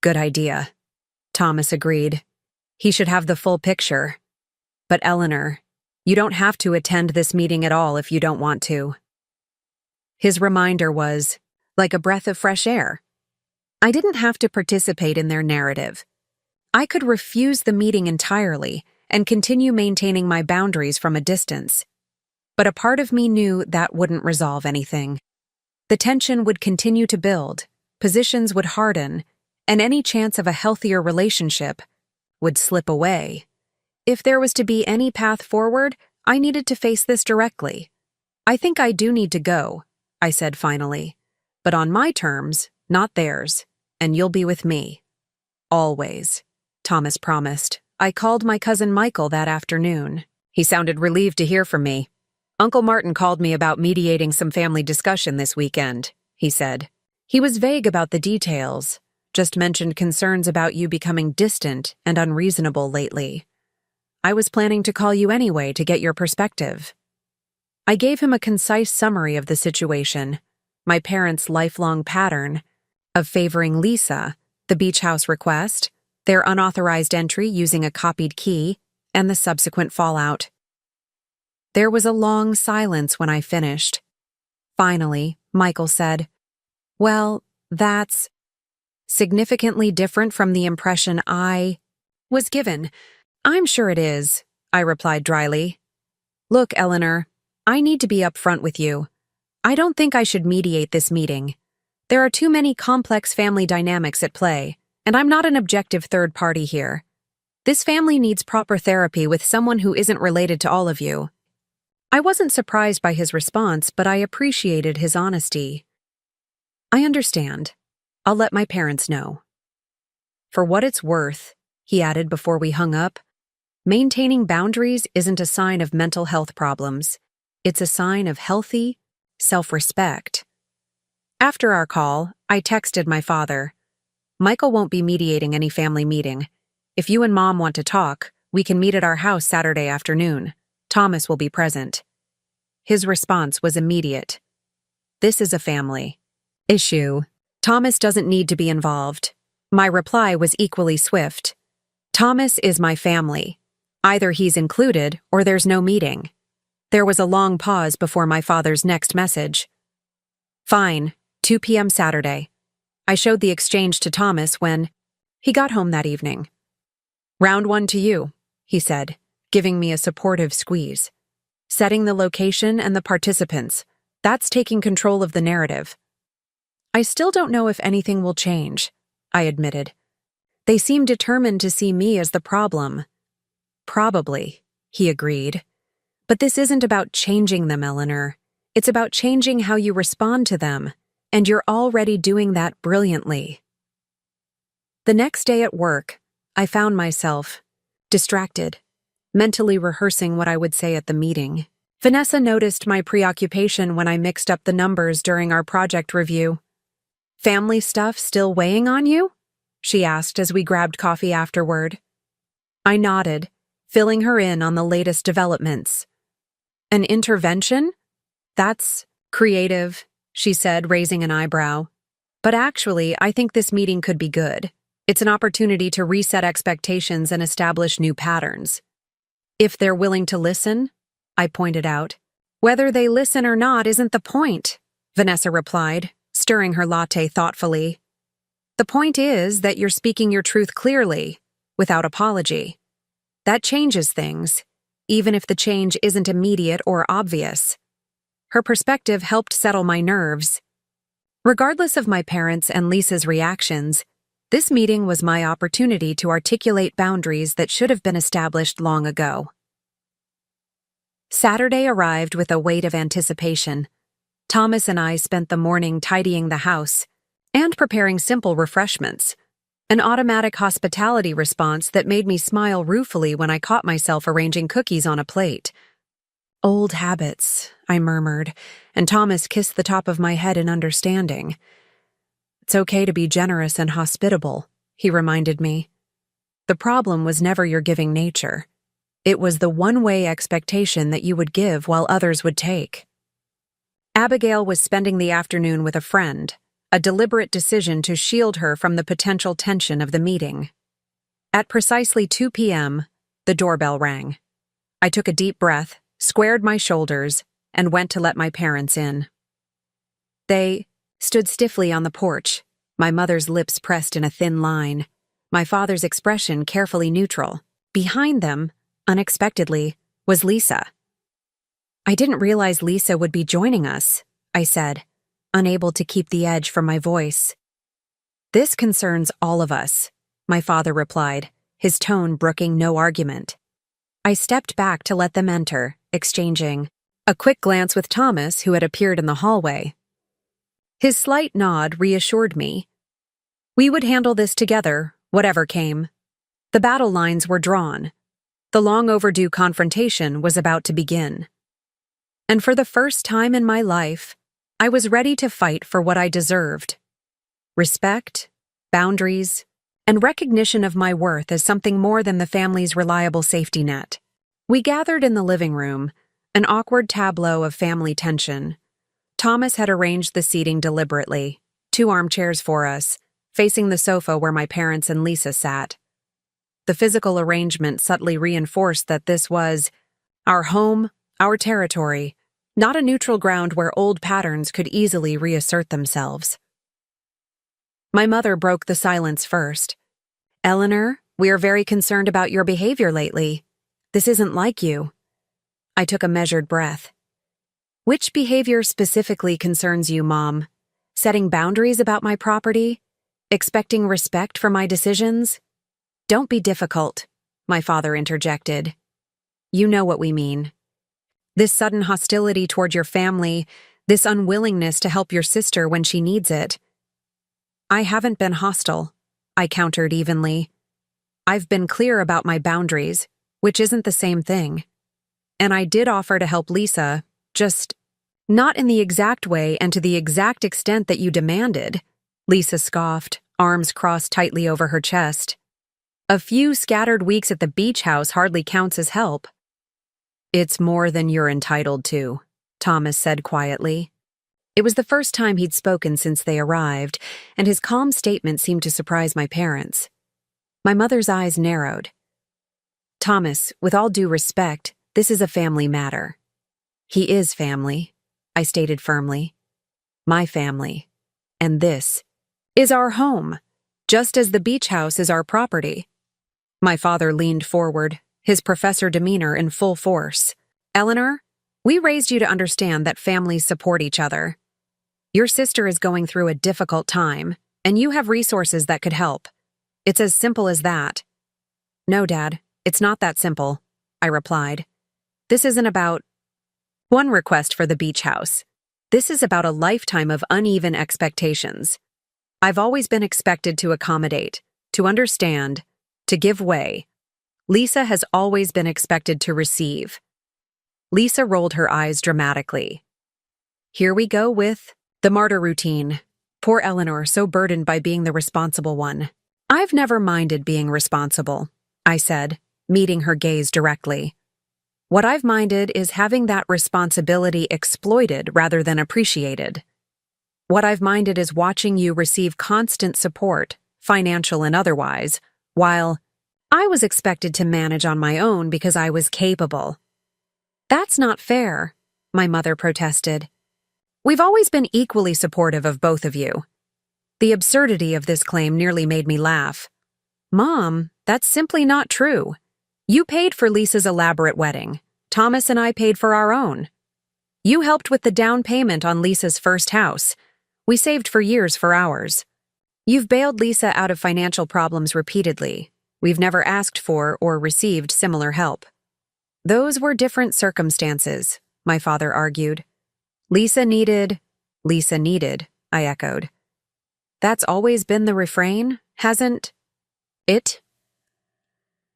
Good idea, Thomas agreed. He should have the full picture. But Eleanor, you don't have to attend this meeting at all if you don't want to. His reminder was like a breath of fresh air. I didn't have to participate in their narrative. I could refuse the meeting entirely and continue maintaining my boundaries from a distance. But a part of me knew that wouldn't resolve anything. The tension would continue to build, positions would harden, and any chance of a healthier relationship would slip away. If there was to be any path forward, I needed to face this directly. I think I do need to go, I said finally. But on my terms, not theirs, and you'll be with me. Always, Thomas promised. I called my cousin Michael that afternoon. He sounded relieved to hear from me. Uncle Martin called me about mediating some family discussion this weekend, he said. He was vague about the details, just mentioned concerns about you becoming distant and unreasonable lately. I was planning to call you anyway to get your perspective. I gave him a concise summary of the situation, my parents' lifelong pattern of favoring Lisa, the beach house request, their unauthorized entry using a copied key, and the subsequent fallout. There was a long silence when I finished. Finally, Michael said, Well, that's significantly different from the impression I was given. I'm sure it is, I replied dryly. Look, Eleanor, I need to be upfront with you. I don't think I should mediate this meeting. There are too many complex family dynamics at play, and I'm not an objective third party here. This family needs proper therapy with someone who isn't related to all of you. I wasn't surprised by his response, but I appreciated his honesty. I understand. I'll let my parents know. For what it's worth, he added before we hung up, maintaining boundaries isn't a sign of mental health problems. It's a sign of healthy self-respect. After our call, I texted my father. Michael won't be mediating any family meeting. If you and Mom want to talk, we can meet at our house Saturday afternoon. Thomas will be present. His response was immediate. This is a family issue. Thomas doesn't need to be involved. My reply was equally swift. Thomas is my family. Either he's included or there's no meeting. There was a long pause before my father's next message. Fine, 2 p.m. Saturday. I showed the exchange to Thomas when he got home that evening. Round one to you, he said, giving me a supportive squeeze. Setting the location and the participants, that's taking control of the narrative. I still don't know if anything will change, I admitted. They seem determined to see me as the problem. Probably, he agreed. But this isn't about changing them, Eleanor. It's about changing how you respond to them, and you're already doing that brilliantly. The next day at work, I found myself distracted, mentally rehearsing what I would say at the meeting. Vanessa noticed my preoccupation when I mixed up the numbers during our project review. Family stuff still weighing on you? She asked as we grabbed coffee afterward. I nodded, filling her in on the latest developments. An intervention? That's creative, she said, raising an eyebrow. But actually, I think this meeting could be good. It's an opportunity to reset expectations and establish new patterns. If they're willing to listen, I pointed out. Whether they listen or not isn't the point, Vanessa replied, stirring her latte thoughtfully. The point is that you're speaking your truth clearly, without apology. That changes things, even if the change isn't immediate or obvious. Her perspective helped settle my nerves. Regardless of my parents' and Lisa's reactions, this meeting was my opportunity to articulate boundaries that should have been established long ago. Saturday arrived with a weight of anticipation. Thomas and I spent the morning tidying the house and preparing simple refreshments, an automatic hospitality response that made me smile ruefully when I caught myself arranging cookies on a plate. Old habits, I murmured, and Thomas kissed the top of my head in understanding. It's okay to be generous and hospitable, he reminded me. The problem was never your giving nature. It was the one-way expectation that you would give while others would take. Abigail was spending the afternoon with a friend, a deliberate decision to shield her from the potential tension of the meeting. At precisely 2 p.m., the doorbell rang. I took a deep breath, squared my shoulders, and went to let my parents in. They stood stiffly on the porch, my mother's lips pressed in a thin line, my father's expression carefully neutral. Behind them, unexpectedly, was Lisa. I didn't realize Lisa would be joining us, I said, unable to keep the edge from my voice. This concerns all of us, my father replied, his tone brooking no argument. I stepped back to let them enter, exchanging a quick glance with Thomas, who had appeared in the hallway. His slight nod reassured me. We would handle this together, whatever came. The battle lines were drawn. The long-overdue confrontation was about to begin. And for the first time in my life, I was ready to fight for what I deserved. Respect, boundaries, and recognition of my worth as something more than the family's reliable safety net. We gathered in the living room, an awkward tableau of family tension. Thomas had arranged the seating deliberately, 2 armchairs for us, facing the sofa where my parents and Lisa sat. The physical arrangement subtly reinforced that this was our home, our territory, not a neutral ground where old patterns could easily reassert themselves. My mother broke the silence first. Eleanor, we are very concerned about your behavior lately. This isn't like you. I took a measured breath. Which behavior specifically concerns you, Mom? Setting boundaries about my property? Expecting respect for my decisions? Don't be difficult, my father interjected. You know what we mean. This sudden hostility toward your family, this unwillingness to help your sister when she needs it. I haven't been hostile, I countered evenly. I've been clear about my boundaries, which isn't the same thing. And I did offer to help Lisa, just not in the exact way and to the exact extent that you demanded, Lisa scoffed, arms crossed tightly over her chest. A few scattered weeks at the beach house hardly counts as help. It's more than you're entitled to, Thomas said quietly. It was the first time he'd spoken since they arrived, and his calm statement seemed to surprise my parents. My mother's eyes narrowed. Thomas, with all due respect, this is a family matter. He is family, I stated firmly. My family. And this is our home, just as the beach house is our property. My father leaned forward, his professor demeanor in full force. Eleanor, we raised you to understand that families support each other. Your sister is going through a difficult time, and you have resources that could help. It's as simple as that. No, Dad, it's not that simple, I replied. This isn't about one request for the beach house. This is about a lifetime of uneven expectations. I've always been expected to accommodate, to understand, to give way. Lisa has always been expected to receive. Lisa rolled her eyes dramatically. Here we go with the martyr routine. Poor Eleanor, so burdened by being the responsible one. I've never minded being responsible, I said, meeting her gaze directly. What I've minded is having that responsibility exploited rather than appreciated. What I've minded is watching you receive constant support, financial and otherwise, while I was expected to manage on my own because I was capable. That's not fair, my mother protested. We've always been equally supportive of both of you. The absurdity of this claim nearly made me laugh. Mom, that's simply not true. You paid for Lisa's elaborate wedding. Thomas and I paid for our own. You helped with the down payment on Lisa's first house. We saved for years for ours. You've bailed Lisa out of financial problems repeatedly. We've never asked for or received similar help. Those were different circumstances, my father argued. Lisa needed, I echoed. That's always been the refrain, hasn't it?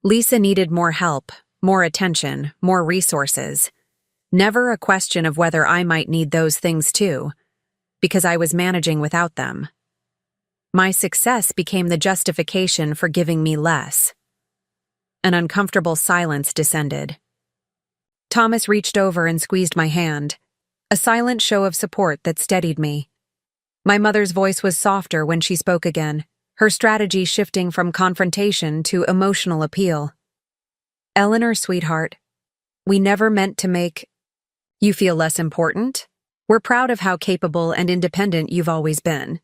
Lisa needed more help, more attention, more resources. Never a question of whether I might need those things too, because I was managing without them. My success became the justification for giving me less. An uncomfortable silence descended. Thomas reached over and squeezed my hand, a silent show of support that steadied me. My mother's voice was softer when she spoke again, her strategy shifting from confrontation to emotional appeal. Eleanor, sweetheart, we never meant to make you feel less important. We're proud of how capable and independent you've always been.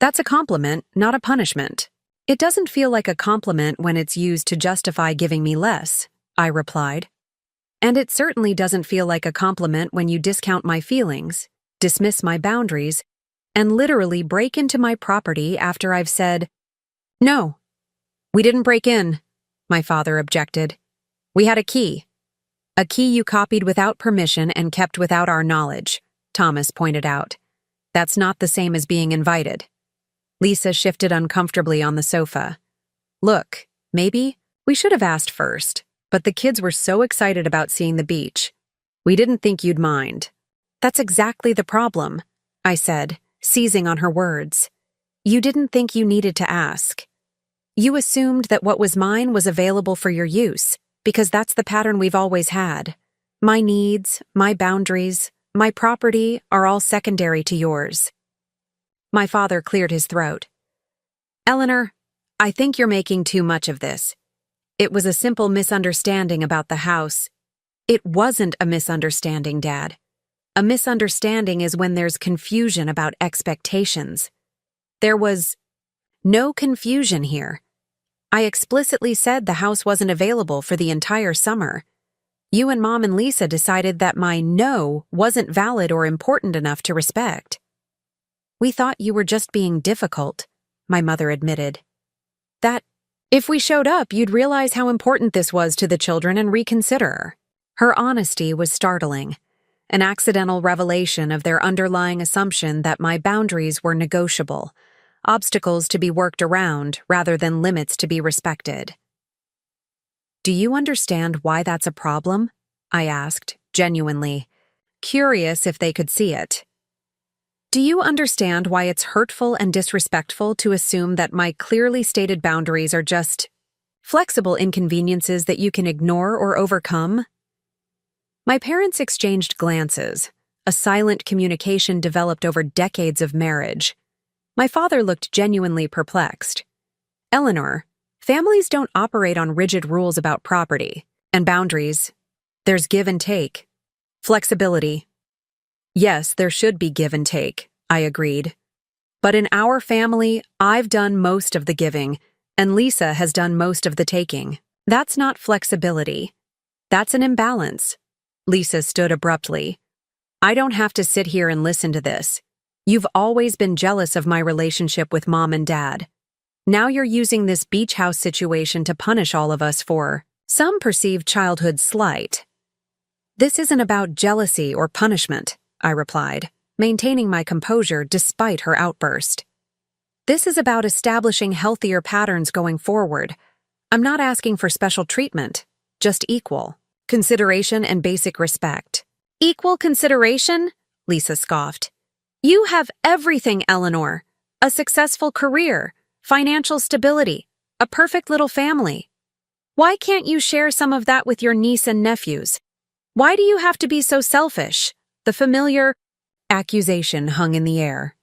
That's a compliment, not a punishment. It doesn't feel like a compliment when it's used to justify giving me less, I replied. And it certainly doesn't feel like a compliment when you discount my feelings, dismiss my boundaries, and literally break into my property after I've said, No, we didn't break in, my father objected. We had a key. A key you copied without permission and kept without our knowledge, Thomas pointed out. That's not the same as being invited. Lisa shifted uncomfortably on the sofa. Look, maybe we should have asked first, but the kids were so excited about seeing the beach. We didn't think you'd mind. That's exactly the problem, I said, seizing on her words. You didn't think you needed to ask. You assumed that what was mine was available for your use, because that's the pattern we've always had. My needs, my boundaries, my property are all secondary to yours. My father cleared his throat. Eleanor, I think you're making too much of this. It was a simple misunderstanding about the house. It wasn't a misunderstanding, Dad. A misunderstanding is when there's confusion about expectations. There was no confusion here. I explicitly said the house wasn't available for the entire summer. You and Mom and Lisa decided that my no wasn't valid or important enough to respect. We thought you were just being difficult, my mother admitted. That, if we showed up, you'd realize how important this was to the children and reconsider. Her honesty was startling, an accidental revelation of their underlying assumption that my boundaries were negotiable, obstacles to be worked around rather than limits to be respected. Do you understand why that's a problem? I asked, genuinely, curious if they could see it. Do you understand why it's hurtful and disrespectful to assume that my clearly stated boundaries are just flexible inconveniences that you can ignore or overcome? My parents exchanged glances, a silent communication developed over decades of marriage. My father looked genuinely perplexed. Eleanor, families don't operate on rigid rules about property and boundaries. There's give and take. Flexibility. Yes, there should be give and take, I agreed. But in our family, I've done most of the giving, and Lisa has done most of the taking. That's not flexibility. That's an imbalance. Lisa stood abruptly. I don't have to sit here and listen to this. You've always been jealous of my relationship with Mom and Dad. Now you're using this beach house situation to punish all of us for some perceived childhood slight. This isn't about jealousy or punishment, I replied, maintaining my composure despite her outburst. This is about establishing healthier patterns going forward. I'm not asking for special treatment, just equal consideration and basic respect. Equal consideration? Lisa scoffed. You have everything, Eleanor. A successful career, financial stability, a perfect little family. Why can't you share some of that with your niece and nephews? Why do you have to be so selfish? The familiar accusation hung in the air.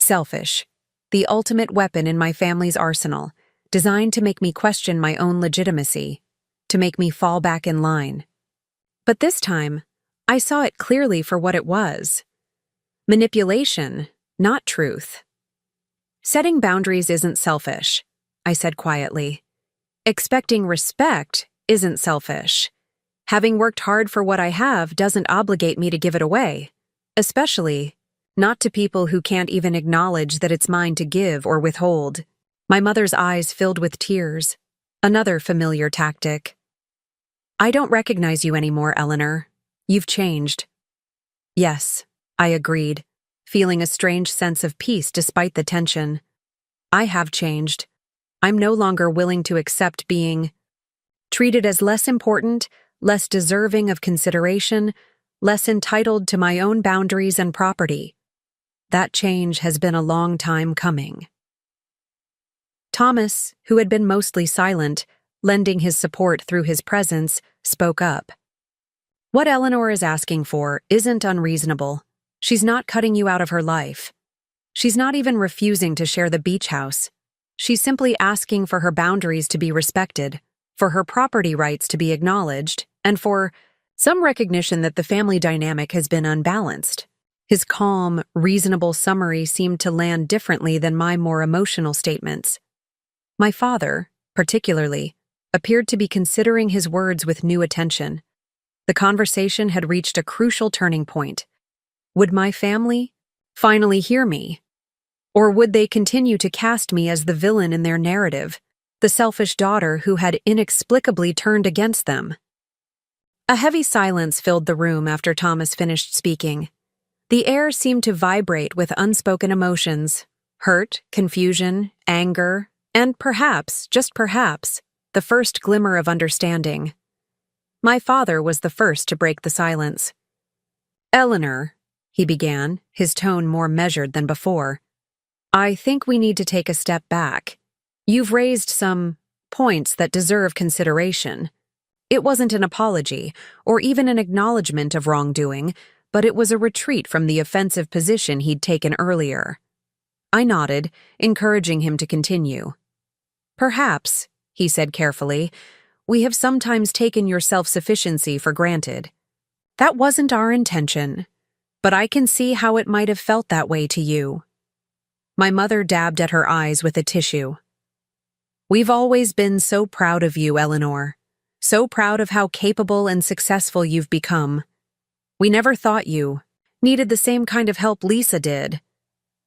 Selfish, the ultimate weapon in my family's arsenal, designed to make me question my own legitimacy, to make me fall back in line. But this time, I saw it clearly for what it was. Manipulation, not truth. Setting boundaries isn't selfish, I said quietly. Expecting respect isn't selfish. Having worked hard for what I have doesn't obligate me to give it away, especially not to people who can't even acknowledge that it's mine to give or withhold. My mother's eyes filled with tears, another familiar tactic. I don't recognize you anymore, Eleanor. You've changed. Yes, I agreed, feeling a strange sense of peace despite the tension. I have changed. I'm no longer willing to accept being treated as less important, less deserving of consideration, less entitled to my own boundaries and property. That change has been a long time coming. Thomas, who had been mostly silent, lending his support through his presence, spoke up. What Eleanor is asking for isn't unreasonable. She's not cutting you out of her life. She's not even refusing to share the beach house. She's simply asking for her boundaries to be respected, for her property rights to be acknowledged, and for some recognition that the family dynamic has been unbalanced. His calm, reasonable summary seemed to land differently than my more emotional statements. My father, particularly, appeared to be considering his words with new attention. The conversation had reached a crucial turning point. Would my family finally hear me? Or would they continue to cast me as the villain in their narrative, the selfish daughter who had inexplicably turned against them? A heavy silence filled the room after Thomas finished speaking. The air seemed to vibrate with unspoken emotions, hurt, confusion, anger, and perhaps, just perhaps, the first glimmer of understanding. My father was the first to break the silence. Eleanor, he began, his tone more measured than before, I think we need to take a step back. You've raised some points that deserve consideration. It wasn't an apology, or even an acknowledgement of wrongdoing, but it was a retreat from the offensive position he'd taken earlier. I nodded, encouraging him to continue. Perhaps, he said carefully, we have sometimes taken your self-sufficiency for granted. That wasn't our intention, but I can see how it might have felt that way to you. My mother dabbed at her eyes with a tissue. We've always been so proud of you, Eleanor. So proud of how capable and successful you've become. We never thought you needed the same kind of help Lisa did.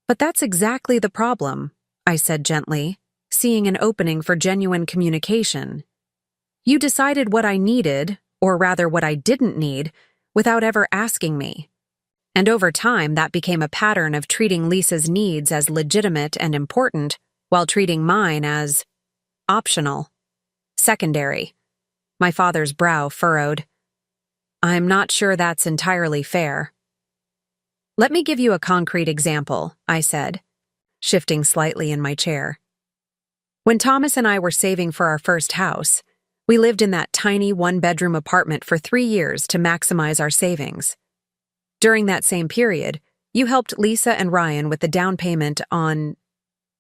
But that's exactly the problem, I said gently, seeing an opening for genuine communication. You decided what I needed, or rather what I didn't need, without ever asking me. And over time, that became a pattern of treating Lisa's needs as legitimate and important, while treating mine as optional, secondary. My father's brow furrowed. I'm not sure that's entirely fair. Let me give you a concrete example, I said, shifting slightly in my chair. When Thomas and I were saving for our first house, we lived in that tiny one-bedroom apartment for 3 years to maximize our savings. During that same period, you helped Lisa and Ryan with the down payment on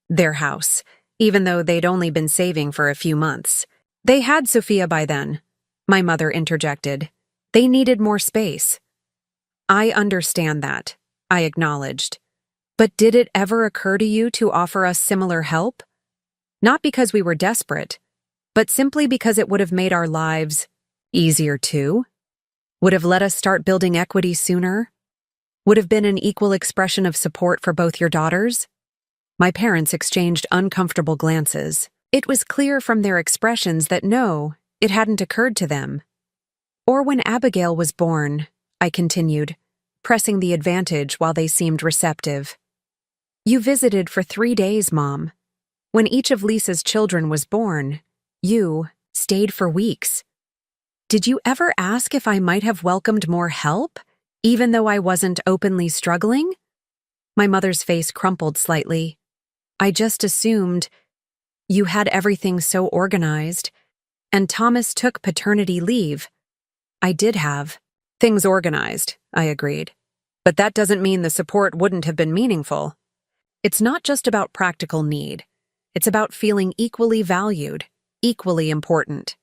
their house, even though they'd only been saving for a few months. They had Sophia by then, my mother interjected. They needed more space. I understand that, I acknowledged. But did it ever occur to you to offer us similar help? Not because we were desperate, but simply because it would have made our lives easier too? Would have let us start building equity sooner? Would have been an equal expression of support for both your daughters? My parents exchanged uncomfortable glances. It was clear from their expressions that no, it hadn't occurred to them. Or when Abigail was born, I continued, pressing the advantage while they seemed receptive. You visited for 3 days, Mom. When each of Lisa's children was born, you stayed for weeks. Did you ever ask if I might have welcomed more help, even though I wasn't openly struggling? My mother's face crumpled slightly. I just assumed you had everything so organized, and Thomas took paternity leave. I did have things organized, I agreed. But that doesn't mean the support wouldn't have been meaningful. It's not just about practical need. It's about feeling equally valued, equally important.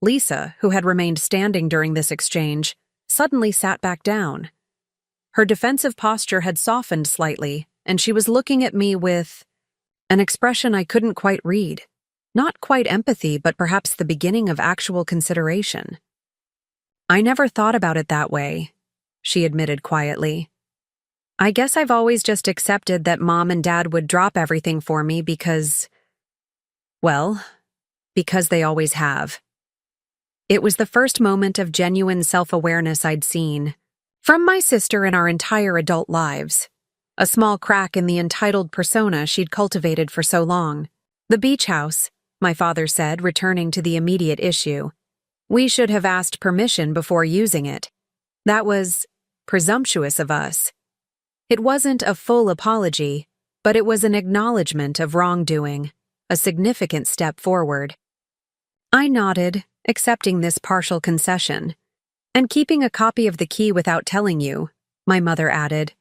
Lisa, who had remained standing during this exchange, suddenly sat back down. Her defensive posture had softened slightly, and she was looking at me with an expression I couldn't quite read. Not quite empathy, but perhaps the beginning of actual consideration. I never thought about it that way, she admitted quietly. I guess I've always just accepted that Mom and Dad would drop everything for me because they always have. It was the first moment of genuine self-awareness I'd seen, from my sister in our entire adult lives, a small crack in the entitled persona she'd cultivated for so long. The beach house, my father said, returning to the immediate issue. We should have asked permission before using it. That was presumptuous of us. It wasn't a full apology, but it was an acknowledgement of wrongdoing, a significant step forward. I nodded, accepting this partial concession. And keeping a copy of the key without telling you, my mother added.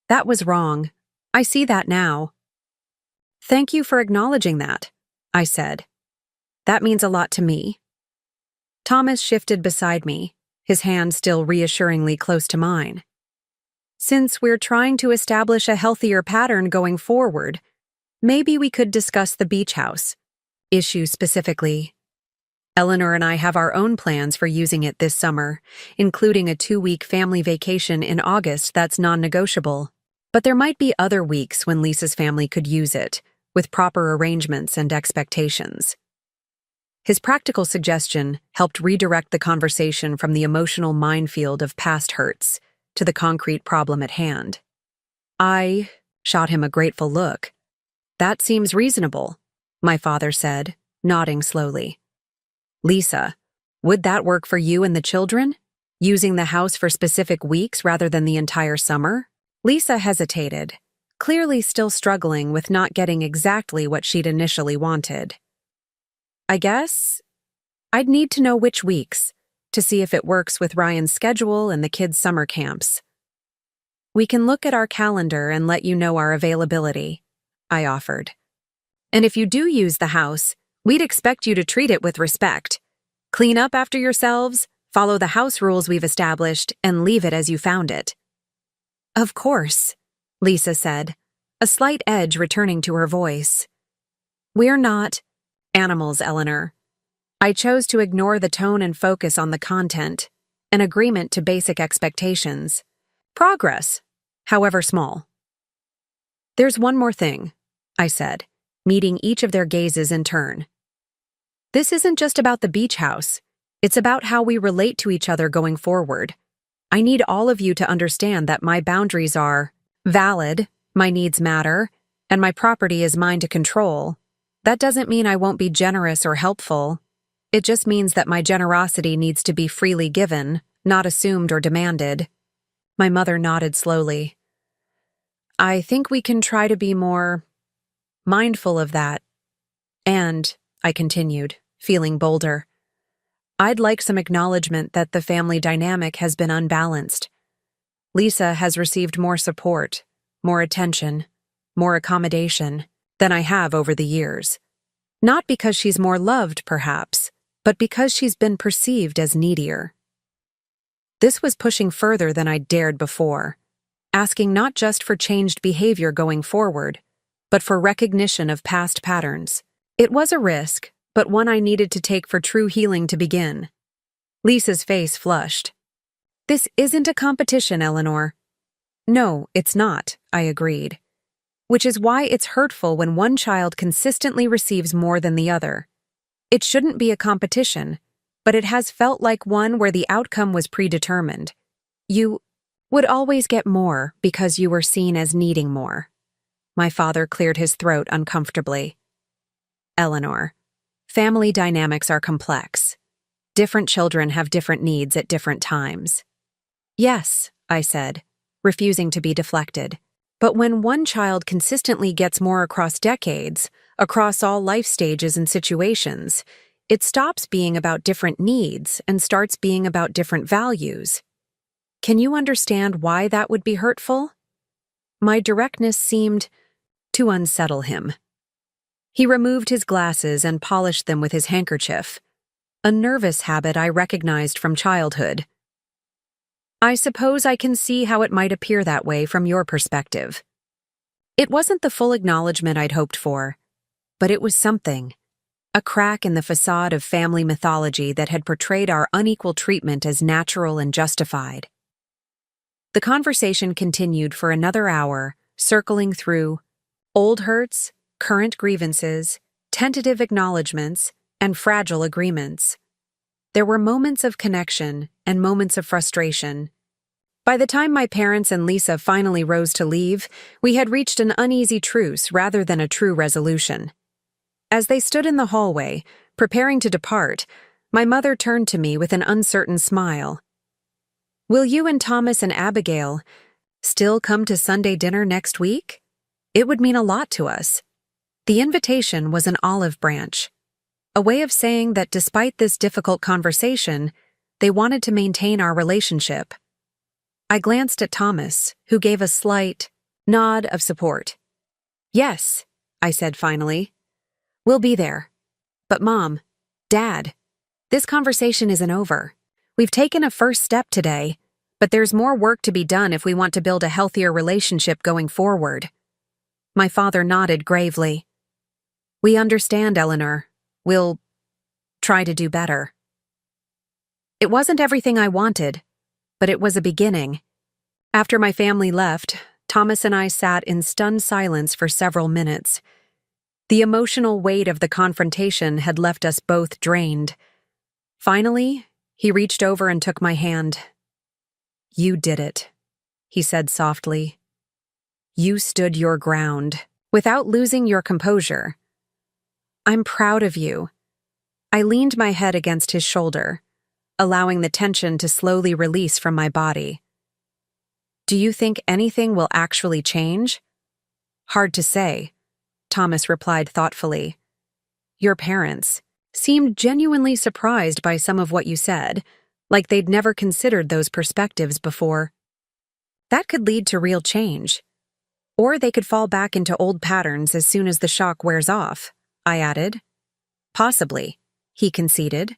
That was wrong. I see that now. Thank you for acknowledging that, I said. That means a lot to me. Thomas shifted beside me, his hand still reassuringly close to mine. Since we're trying to establish a healthier pattern going forward, maybe we could discuss the beach house issue specifically. Eleanor and I have our own plans for using it this summer, including a 2-week family vacation in August that's non-negotiable. But there might be other weeks when Lisa's family could use it, with proper arrangements and expectations. His practical suggestion helped redirect the conversation from the emotional minefield of past hurts to the concrete problem at hand. I shot him a grateful look. That seems reasonable, my father said, nodding slowly. Lisa, would that work for you and the children? Using the house for specific weeks rather than the entire summer? Lisa hesitated, clearly still struggling with not getting exactly what she'd initially wanted. I guess I'd need to know which weeks, to see if it works with Ryan's schedule and the kids' summer camps. We can look at our calendar and let you know our availability, I offered. And if you do use the house, we'd expect you to treat it with respect. Clean up after yourselves, follow the house rules we've established, and leave it as you found it. Of course, Lisa said, a slight edge returning to her voice. We're not animals, Eleanor. I chose to ignore the tone and focus on the content, an agreement to basic expectations. Progress, however small. There's one more thing, I said, meeting each of their gazes in turn. This isn't just about the beach house. It's about how we relate to each other going forward. I need all of you to understand that my boundaries are valid, my needs matter, and my property is mine to control. That doesn't mean I won't be generous or helpful. It just means that my generosity needs to be freely given, not assumed or demanded. My mother nodded slowly. I think we can try to be more mindful of that. And, I continued, feeling bolder, I'd like some acknowledgement that the family dynamic has been unbalanced. Lisa has received more support, more attention, more accommodation than I have over the years. Not because she's more loved, perhaps, but because she's been perceived as needier. This was pushing further than I'd dared before, asking not just for changed behavior going forward, but for recognition of past patterns. It was a risk, but one I needed to take for true healing to begin. Lisa's face flushed. This isn't a competition, Eleanor. No, it's not, I agreed. Which is why it's hurtful when one child consistently receives more than the other. It shouldn't be a competition, but it has felt like one where the outcome was predetermined. You would always get more because you were seen as needing more. My father cleared his throat uncomfortably. Eleanor, family dynamics are complex. Different children have different needs at different times. Yes, I said, refusing to be deflected. But when one child consistently gets more across decades, across all life stages and situations, it stops being about different needs and starts being about different values. Can you understand why that would be hurtful? My directness seemed to unsettle him. He removed his glasses and polished them with his handkerchief, a nervous habit I recognized from childhood. I suppose I can see how it might appear that way from your perspective. It wasn't the full acknowledgement I'd hoped for, but it was something, a crack in the facade of family mythology that had portrayed our unequal treatment as natural and justified. The conversation continued for another hour, circling through old hurts, current grievances, tentative acknowledgments, and fragile agreements. There were moments of connection and moments of frustration. By the time my parents and Lisa finally rose to leave, we had reached an uneasy truce rather than a true resolution. As they stood in the hallway, preparing to depart, my mother turned to me with an uncertain smile. Will you and Thomas and Abigail still come to Sunday dinner next week? It would mean a lot to us. The invitation was an olive branch, a way of saying that despite this difficult conversation, they wanted to maintain our relationship. I glanced at Thomas, who gave a slight nod of support. Yes, I said finally. We'll be there. But Mom, Dad, this conversation isn't over. We've taken a first step today, but there's more work to be done if we want to build a healthier relationship going forward. My father nodded gravely. We understand, Eleanor. We'll try to do better. It wasn't everything I wanted, but it was a beginning. After my family left, Thomas and I sat in stunned silence for several minutes. The emotional weight of the confrontation had left us both drained. Finally, he reached over and took my hand. You did it, he said softly. You stood your ground, without losing your composure. I'm proud of you. I leaned my head against his shoulder, allowing the tension to slowly release from my body. Do you think anything will actually change? Hard to say, Thomas replied thoughtfully. Your parents seemed genuinely surprised by some of what you said, like they'd never considered those perspectives before. That could lead to real change. Or they could fall back into old patterns as soon as the shock wears off, I added. Possibly, he conceded.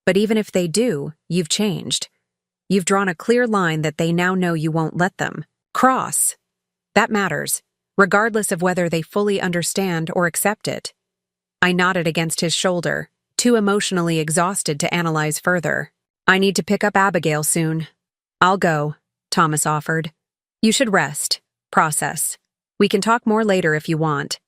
But even if they do, you've changed. You've drawn a clear line that they now know you won't let them cross. That matters, regardless of whether they fully understand or accept it. I nodded against his shoulder, too emotionally exhausted to analyze further. I need to pick up Abigail soon. I'll go, Thomas offered. You should rest, process. We can talk more later if you want.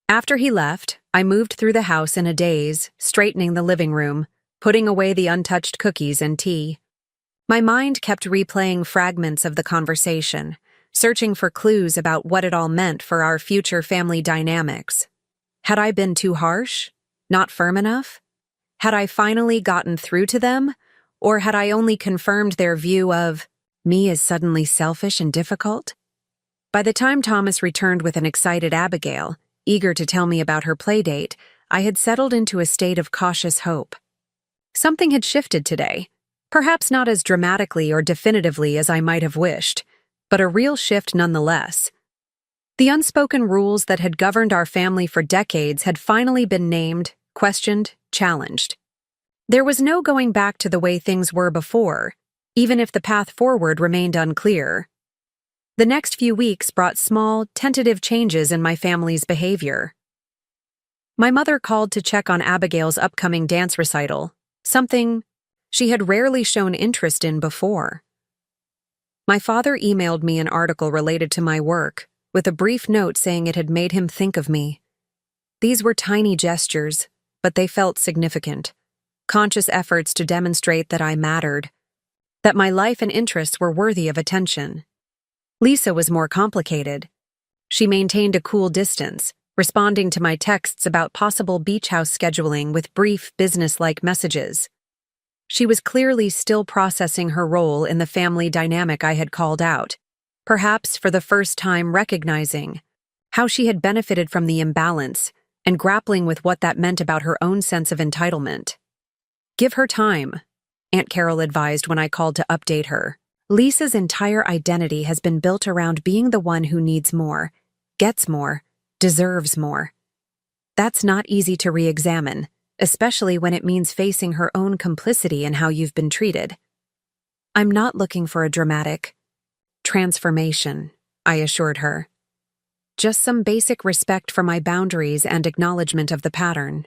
After he left, I moved through the house in a daze, straightening the living room, putting away the untouched cookies and tea. My mind kept replaying fragments of the conversation, searching for clues about what it all meant for our future family dynamics. Had I been too harsh? Not firm enough? Had I finally gotten through to them? Or had I only confirmed their view of me as suddenly selfish and difficult? By the time Thomas returned with an excited Abigail, eager to tell me about her playdate, I had settled into a state of cautious hope. Something had shifted today, perhaps not as dramatically or definitively as I might have wished, but a real shift nonetheless. The unspoken rules that had governed our family for decades had finally been named, questioned, challenged. There was no going back to the way things were before, even if the path forward remained unclear. The next few weeks brought small, tentative changes in my family's behavior. My mother called to check on Abigail's upcoming dance recital, something she had rarely shown interest in before. My father emailed me an article related to my work, with a brief note saying it had made him think of me. These were tiny gestures, but they felt significant. Conscious efforts to demonstrate that I mattered, that my life and interests were worthy of attention. Lisa was more complicated. She maintained a cool distance, responding to my texts about possible beach house scheduling with brief, business-like messages. She was clearly still processing her role in the family dynamic I had called out, perhaps for the first time recognizing how she had benefited from the imbalance and grappling with what that meant about her own sense of entitlement. "Give her time," Aunt Carol advised when I called to update her. "Lisa's entire identity has been built around being the one who needs more, gets more, deserves more. That's not easy to re-examine, especially when it means facing her own complicity in how you've been treated." "I'm not looking for a dramatic transformation," I assured her. "Just some basic respect for my boundaries and acknowledgement of the pattern."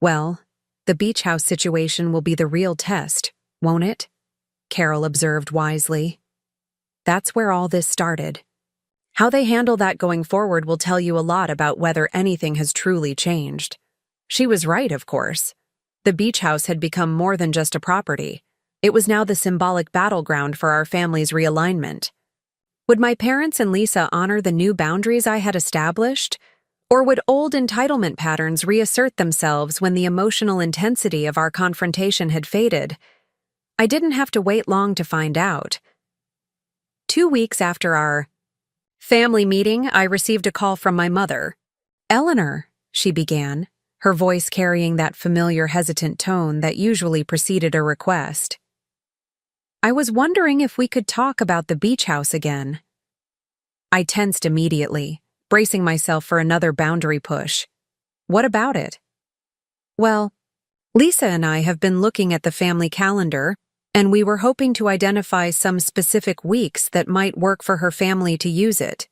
"Well, the beach house situation will be the real test, won't it?" Carol observed wisely. "That's where all this started. How they handle that going forward will tell you a lot about whether anything has truly changed." She was right, of course. The beach house had become more than just a property. It was now the symbolic battleground for our family's realignment. Would my parents and Lisa honor the new boundaries I had established? Or would old entitlement patterns reassert themselves when the emotional intensity of our confrontation had faded? I didn't have to wait long to find out. 2 weeks after our family meeting, I received a call from my mother. "Eleanor," she began, her voice carrying that familiar hesitant tone that usually preceded a request. "I was wondering if we could talk about the beach house again." I tensed immediately, bracing myself for another boundary push. "What about it?" "Well, Lisa and I have been looking at the family calendar, and we were hoping to identify some specific weeks that might work for her family to use it.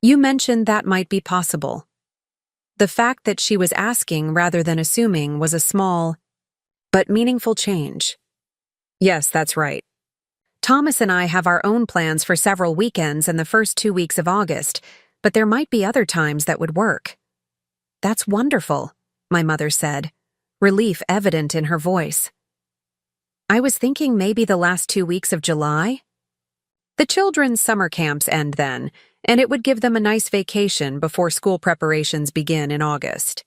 You mentioned that might be possible." The fact that she was asking rather than assuming was a small but meaningful change. "Yes, that's right. Thomas and I have our own plans for several weekends and the first 2 weeks of August, but there might be other times that would work." "That's wonderful," my mother said, relief evident in her voice. "I was thinking maybe the last 2 weeks of July? The children's summer camps end then, and it would give them a nice vacation before school preparations begin in August."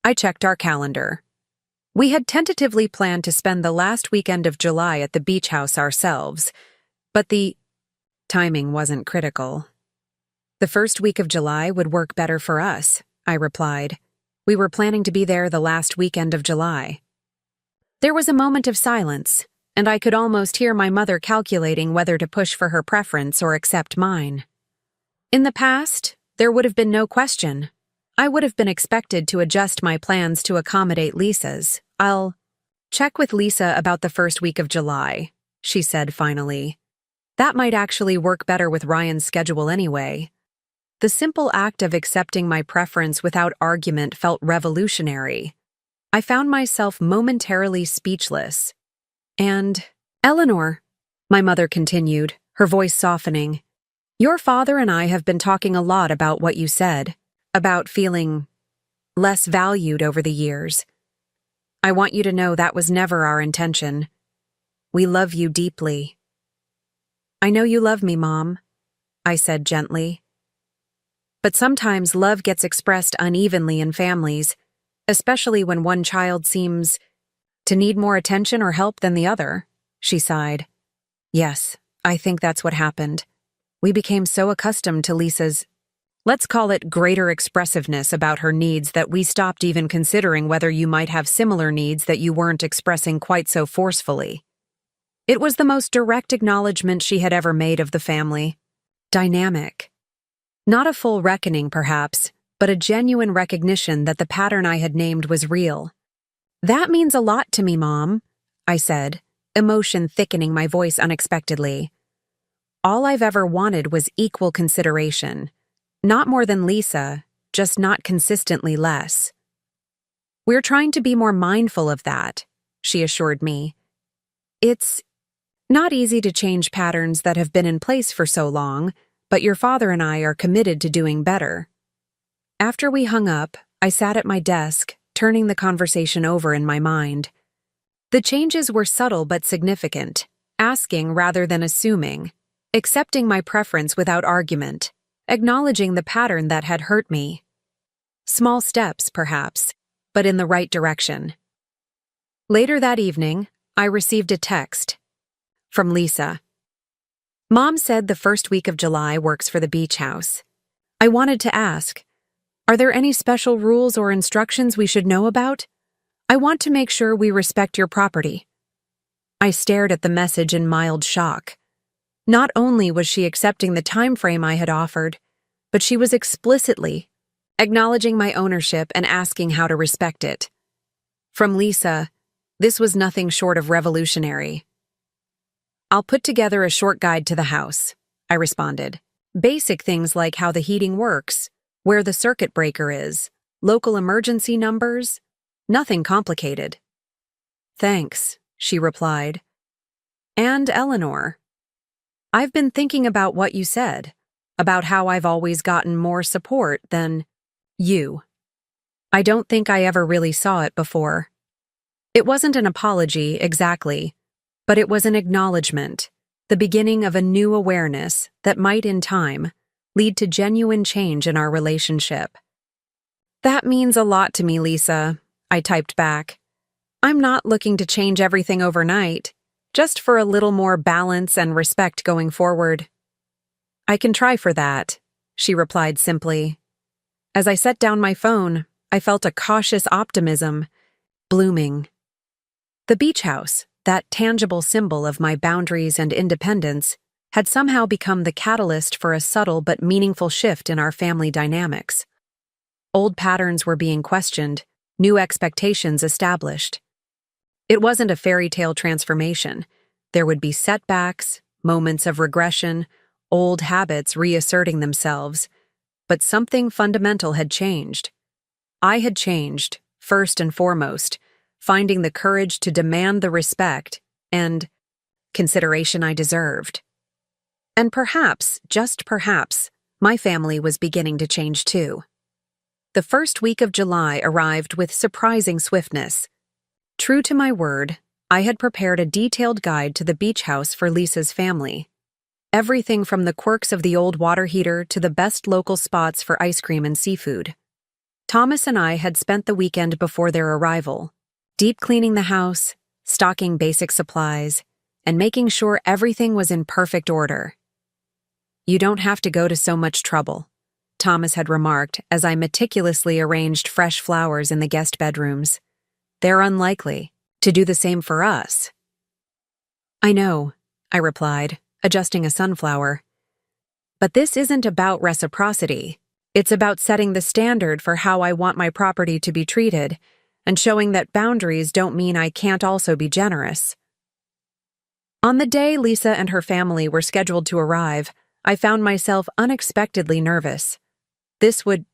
I checked our calendar. We had tentatively planned to spend the last weekend of July at the beach house ourselves, but the timing wasn't critical. "The first week of July would work better for us," I replied. "We were planning to be there the last weekend of July." There was a moment of silence, and I could almost hear my mother calculating whether to push for her preference or accept mine. In the past, there would have been no question. I would have been expected to adjust my plans to accommodate Lisa's. "I'll check with Lisa about the first week of July," she said finally. "That might actually work better with Ryan's schedule anyway." The simple act of accepting my preference without argument felt revolutionary. I found myself momentarily speechless. "And, Eleanor," my mother continued, her voice softening, "your father and I have been talking a lot about what you said, about feeling less valued over the years. I want you to know that was never our intention. We love you deeply." "I know you love me, Mom," I said gently. "But sometimes love gets expressed unevenly in families, especially when one child seems to need more attention or help than the other," she sighed. "Yes, I think that's what happened. We became so accustomed to Lisa's, let's call it greater expressiveness about her needs, that we stopped even considering whether you might have similar needs that you weren't expressing quite so forcefully." It was the most direct acknowledgement she had ever made of the family dynamic. Not a full reckoning, perhaps, but a genuine recognition that the pattern I had named was real. "That means a lot to me, Mom," I said, emotion thickening my voice unexpectedly. All I've ever wanted was equal consideration. Not more than Lisa, just not consistently less. "We're trying to be more mindful of that," she assured me. "It's not easy to change patterns that have been in place for so long, but your father and I are committed to doing better." After we hung up, I sat at my desk, turning the conversation over in my mind. The changes were subtle but significant, asking rather than assuming, accepting my preference without argument, acknowledging the pattern that had hurt me. Small steps, perhaps, but in the right direction. Later that evening, I received a text from Lisa. "Mom said the first week of July works for the beach house. I wanted to ask, are there any special rules or instructions we should know about? I want to make sure we respect your property." I stared at the message in mild shock. Not only was she accepting the time frame I had offered, but she was explicitly acknowledging my ownership and asking how to respect it. From Lisa, this was nothing short of revolutionary. "I'll put together a short guide to the house," I responded. "Basic things like how the heating works, where the circuit breaker is, local emergency numbers, nothing complicated." "Thanks," she replied. "And Eleanor, I've been thinking about what you said, about how I've always gotten more support than you. I don't think I ever really saw it before." It wasn't an apology, exactly, but it was an acknowledgement, the beginning of a new awareness that might, in time, lead to genuine change in our relationship. "That means a lot to me, Lisa," I typed back. "I'm not looking to change everything overnight, just for a little more balance and respect going forward." "I can try for that," she replied simply. As I set down my phone, I felt a cautious optimism blooming. The beach house, that tangible symbol of my boundaries and independence, had somehow become the catalyst for a subtle but meaningful shift in our family dynamics. Old patterns were being questioned, new expectations established. It wasn't a fairy tale transformation. There would be setbacks, moments of regression, old habits reasserting themselves, but something fundamental had changed. I had changed, first and foremost, finding the courage to demand the respect and consideration I deserved. And perhaps, just perhaps, my family was beginning to change too. The first week of July arrived with surprising swiftness. True to my word, I had prepared a detailed guide to the beach house for Lisa's family. Everything from the quirks of the old water heater to the best local spots for ice cream and seafood. Thomas and I had spent the weekend before their arrival, deep cleaning the house, stocking basic supplies, and making sure everything was in perfect order. "You don't have to go to so much trouble," Thomas had remarked as I meticulously arranged fresh flowers in the guest bedrooms. "They're unlikely to do the same for us." "I know," I replied, adjusting a sunflower. "But this isn't about reciprocity. It's about setting the standard for how I want my property to be treated and showing that boundaries don't mean I can't also be generous." On the day Lisa and her family were scheduled to arrive, I found myself unexpectedly nervous. This would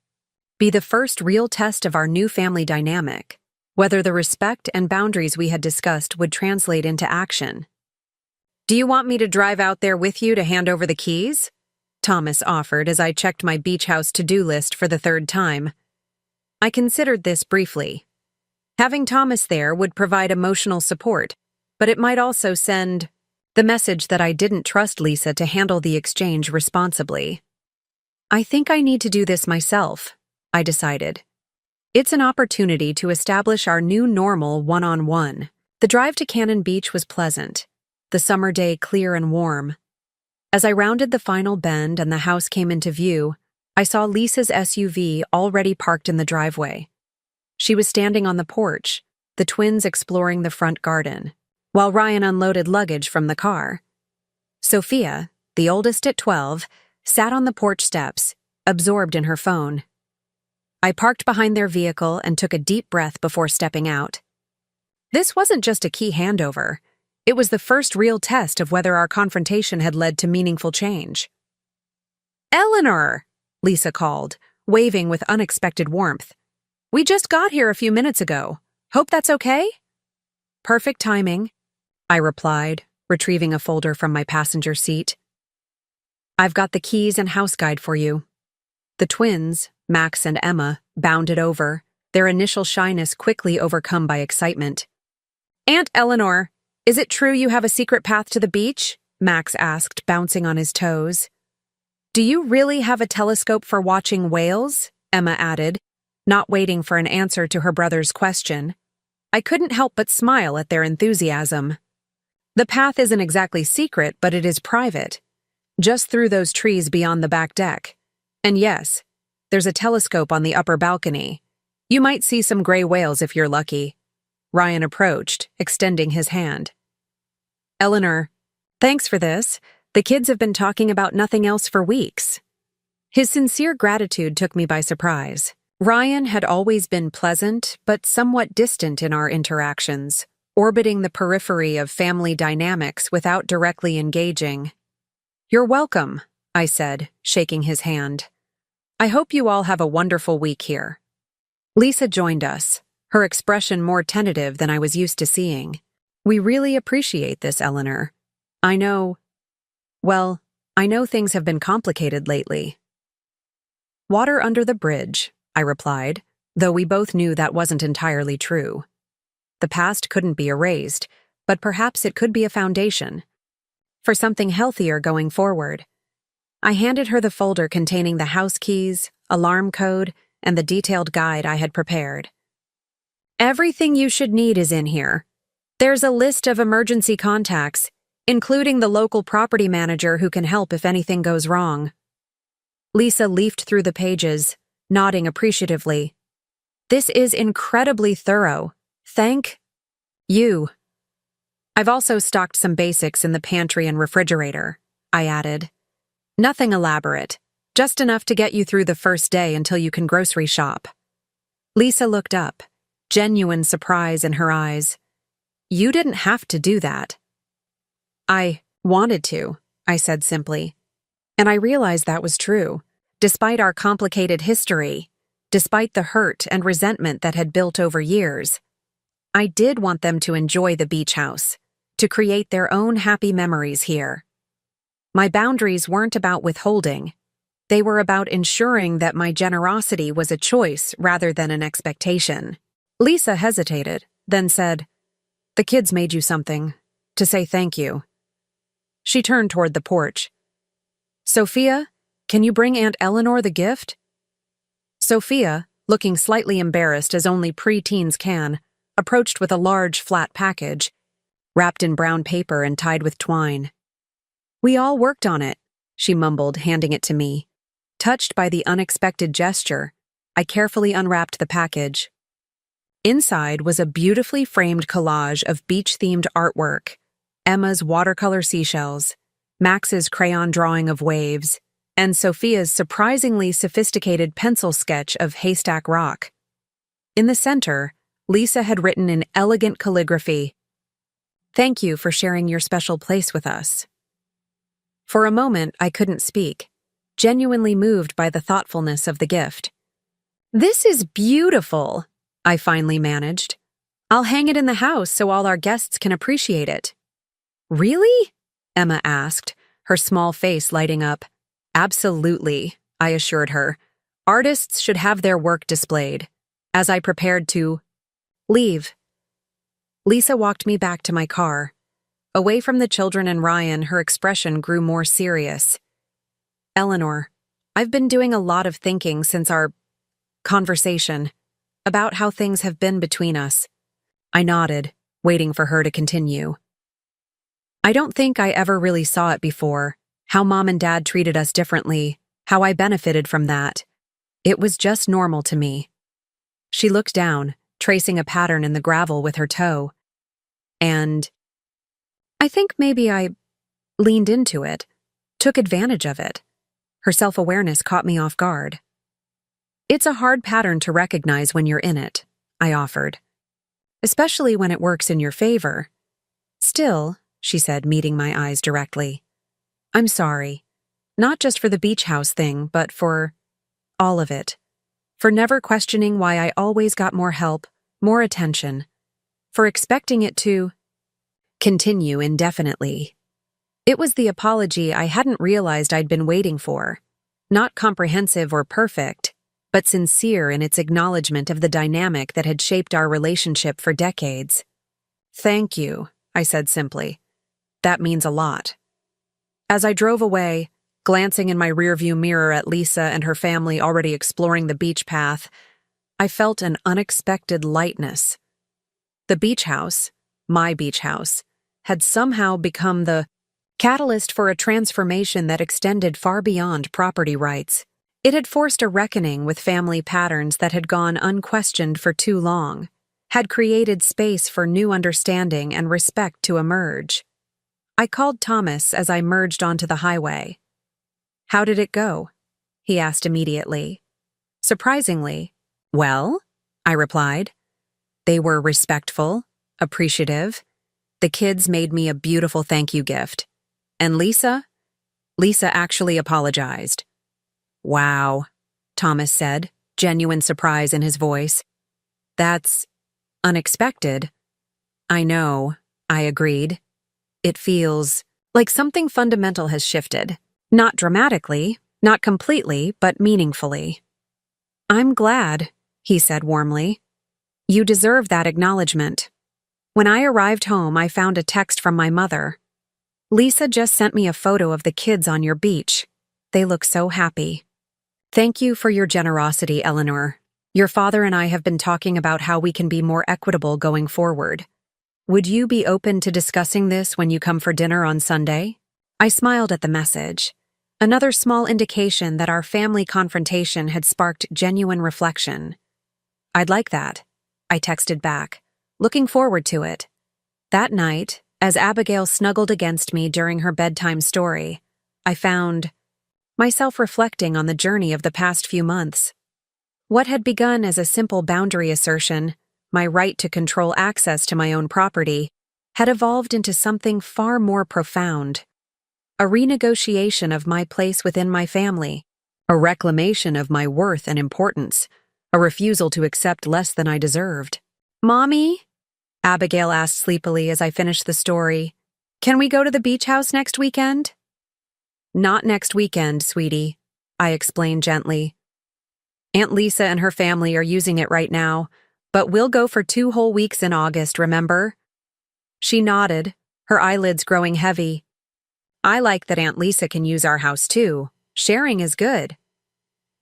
be the first real test of our new family dynamic, whether the respect and boundaries we had discussed would translate into action. "Do you want me to drive out there with you to hand over the keys?" Thomas offered as I checked my beach house to-do list for the third time. I considered this briefly. Having Thomas there would provide emotional support, but it might also send the message that I didn't trust Lisa to handle the exchange responsibly. I think I need to do this myself, I decided. It's an opportunity to establish our new normal one-on-one. The drive to Cannon Beach was pleasant, the summer day clear and warm. As I rounded the final bend and the house came into view, I saw Lisa's SUV already parked in the driveway. She was standing on the porch, the twins exploring the front garden, while Ryan unloaded luggage from the car. Sophia, the oldest at 12, sat on the porch steps, absorbed in her phone. I parked behind their vehicle and took a deep breath before stepping out. This wasn't just a key handover. It was the first real test of whether our confrontation had led to meaningful change. "Eleanor!" Lisa called, waving with unexpected warmth. "We just got here a few minutes ago. Hope that's okay?" "Perfect timing," I replied, retrieving a folder from my passenger seat. "I've got the keys and house guide for you." The twins, Max and Emma, bounded over, their initial shyness quickly overcome by excitement. "Aunt Eleanor, is it true you have a secret path to the beach?" Max asked, bouncing on his toes. "Do you really have a telescope for watching whales?" Emma added, not waiting for an answer to her brother's question. I couldn't help but smile at their enthusiasm. "The path isn't exactly secret, but it is private. Just through those trees beyond the back deck. And yes, there's a telescope on the upper balcony. You might see some gray whales if you're lucky." Ryan approached, extending his hand. "Eleanor, thanks for this. The kids have been talking about nothing else for weeks." His sincere gratitude took me by surprise. Ryan had always been pleasant, but somewhat distant in our interactions, orbiting the periphery of family dynamics without directly engaging. "You're welcome," I said, shaking his hand. "I hope you all have a wonderful week here." Lisa joined us, her expression more tentative than I was used to seeing. "We really appreciate this, Eleanor. I know things have been complicated lately." "Water under the bridge," I replied, though we both knew that wasn't entirely true. The past couldn't be erased, but perhaps it could be a foundation for something healthier going forward. I handed her the folder containing the house keys, alarm code, and the detailed guide I had prepared. "Everything you should need is in here. There's a list of emergency contacts, including the local property manager who can help if anything goes wrong." Lisa leafed through the pages, nodding appreciatively. "This is incredibly thorough. Thank you." "I've also stocked some basics in the pantry and refrigerator," I added. "Nothing elaborate, just enough to get you through the first day until you can grocery shop." Lisa looked up, genuine surprise in her eyes. "You didn't have to do that." "I wanted to," I said simply. And I realized that was true. Despite our complicated history, despite the hurt and resentment that had built over years, I did want them to enjoy the beach house, to create their own happy memories here. My boundaries weren't about withholding. They were about ensuring that my generosity was a choice rather than an expectation. Lisa hesitated, then said, "The kids made you something, to say thank you." She turned toward the porch. "Sophia, can you bring Aunt Eleanor the gift?" Sophia, looking slightly embarrassed as only pre-teens can, approached with a large, flat package, wrapped in brown paper and tied with twine. "We all worked on it," she mumbled, handing it to me. Touched by the unexpected gesture, I carefully unwrapped the package. Inside was a beautifully framed collage of beach-themed artwork, Emma's watercolor seashells, Max's crayon drawing of waves, and Sophia's surprisingly sophisticated pencil sketch of Haystack Rock. In the center, Lisa had written in elegant calligraphy, "Thank you for sharing your special place with us." For a moment, I couldn't speak, genuinely moved by the thoughtfulness of the gift. "This is beautiful," I finally managed. "I'll hang it in the house so all our guests can appreciate it." "Really?" Emma asked, her small face lighting up. "Absolutely," I assured her. "Artists should have their work displayed." As I prepared to leave, Lisa walked me back to my car. Away from the children and Ryan, her expression grew more serious. Eleanor, I've been doing a lot of thinking since our conversation about how things have been between us. I nodded, waiting for her to continue. I don't think I ever really saw it before, how Mom and Dad treated us differently, how I benefited from that. It was just normal to me. She looked down, tracing a pattern in the gravel with her toe. And I think maybe I leaned into it, took advantage of it. Her self-awareness caught me off guard. It's a hard pattern to recognize when you're in it, I offered. Especially when it works in your favor. Still, she said, meeting my eyes directly, I'm sorry. Not just for the beach house thing, but for all of it. For never questioning why I always got more help, more attention. For expecting it to continue indefinitely. It was the apology I hadn't realized I'd been waiting for. Not comprehensive or perfect, but sincere in its acknowledgement of the dynamic that had shaped our relationship for decades. Thank you, I said simply. That means a lot. As I drove away, glancing in my rearview mirror at Lisa and her family already exploring the beach path, I felt an unexpected lightness. The beach house, my beach house, had somehow become the catalyst for a transformation that extended far beyond property rights. It had forced a reckoning with family patterns that had gone unquestioned for too long, had created space for new understanding and respect to emerge. I called Thomas as I merged onto the highway. How did it go? He asked immediately. Surprisingly, well, I replied. They were respectful, appreciative. The kids made me a beautiful thank you gift. And Lisa? Lisa actually apologized. Wow, Thomas said, genuine surprise in his voice. That's unexpected. I know, I agreed. It feels like something fundamental has shifted. Not dramatically, not completely, but meaningfully. I'm glad, he said warmly. You deserve that acknowledgement. When I arrived home, I found a text from my mother. Lisa just sent me a photo of the kids on your beach. They look so happy. Thank you for your generosity, Eleanor. Your father and I have been talking about how we can be more equitable going forward. Would you be open to discussing this when you come for dinner on Sunday? I smiled at the message. Another small indication that our family confrontation had sparked genuine reflection. I'd like that, I texted back, looking forward to it. That night, as Abigail snuggled against me during her bedtime story, I found myself reflecting on the journey of the past few months. What had begun as a simple boundary assertion, my right to control access to my own property, had evolved into something far more profound. A renegotiation of my place within my family, a reclamation of my worth and importance, a refusal to accept less than I deserved. Mommy? Abigail asked sleepily as I finished the story. Can we go to the beach house next weekend? Not next weekend, sweetie, I explained gently. Aunt Lisa and her family are using it right now, but we'll go for 2 whole weeks in August, remember? She nodded, her eyelids growing heavy. I like that Aunt Lisa can use our house too. Sharing is good.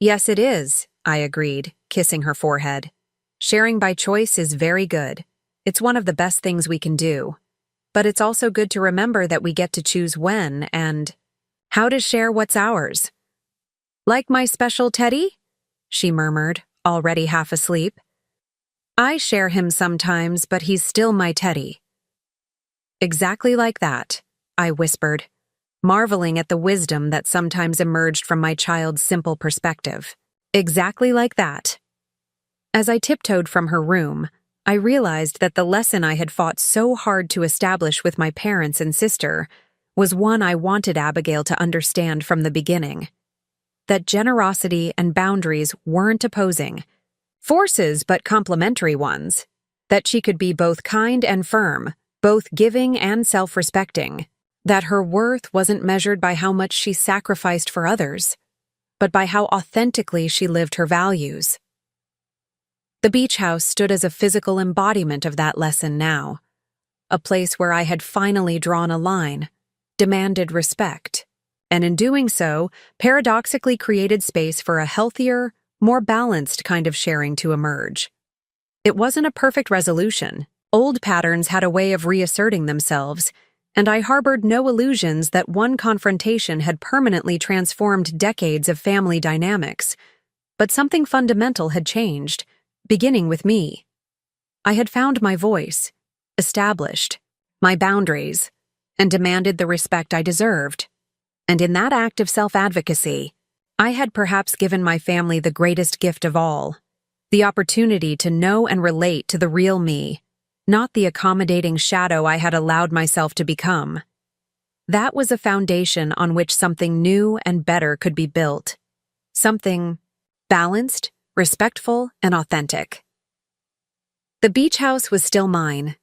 Yes, it is, I agreed, kissing her forehead. Sharing by choice is very good. It's one of the best things we can do. But it's also good to remember that we get to choose when and how to share what's ours. Like my special teddy? She murmured, already half asleep. I share him sometimes, but he's still my teddy. Exactly like that, I whispered, marveling at the wisdom that sometimes emerged from my child's simple perspective. Exactly like that. As I tiptoed from her room, I realized that the lesson I had fought so hard to establish with my parents and sister was one I wanted Abigail to understand from the beginning. That generosity and boundaries weren't opposing forces, but complementary ones. That she could be both kind and firm, both giving and self-respecting. That her worth wasn't measured by how much she sacrificed for others, but by how authentically she lived her values. The beach house stood as a physical embodiment of that lesson now, a place where I had finally drawn a line, demanded respect, and in doing so, paradoxically created space for a healthier, more balanced kind of sharing to emerge. It wasn't a perfect resolution. Old patterns had a way of reasserting themselves, and I harbored no illusions that one confrontation had permanently transformed decades of family dynamics. But something fundamental had changed, beginning with me. I had found my voice, established my boundaries, and demanded the respect I deserved. And in that act of self-advocacy, I had perhaps given my family the greatest gift of all, the opportunity to know and relate to the real me, not the accommodating shadow I had allowed myself to become. That was a foundation on which something new and better could be built. Something balanced, respectful, and authentic. The beach house was still mine,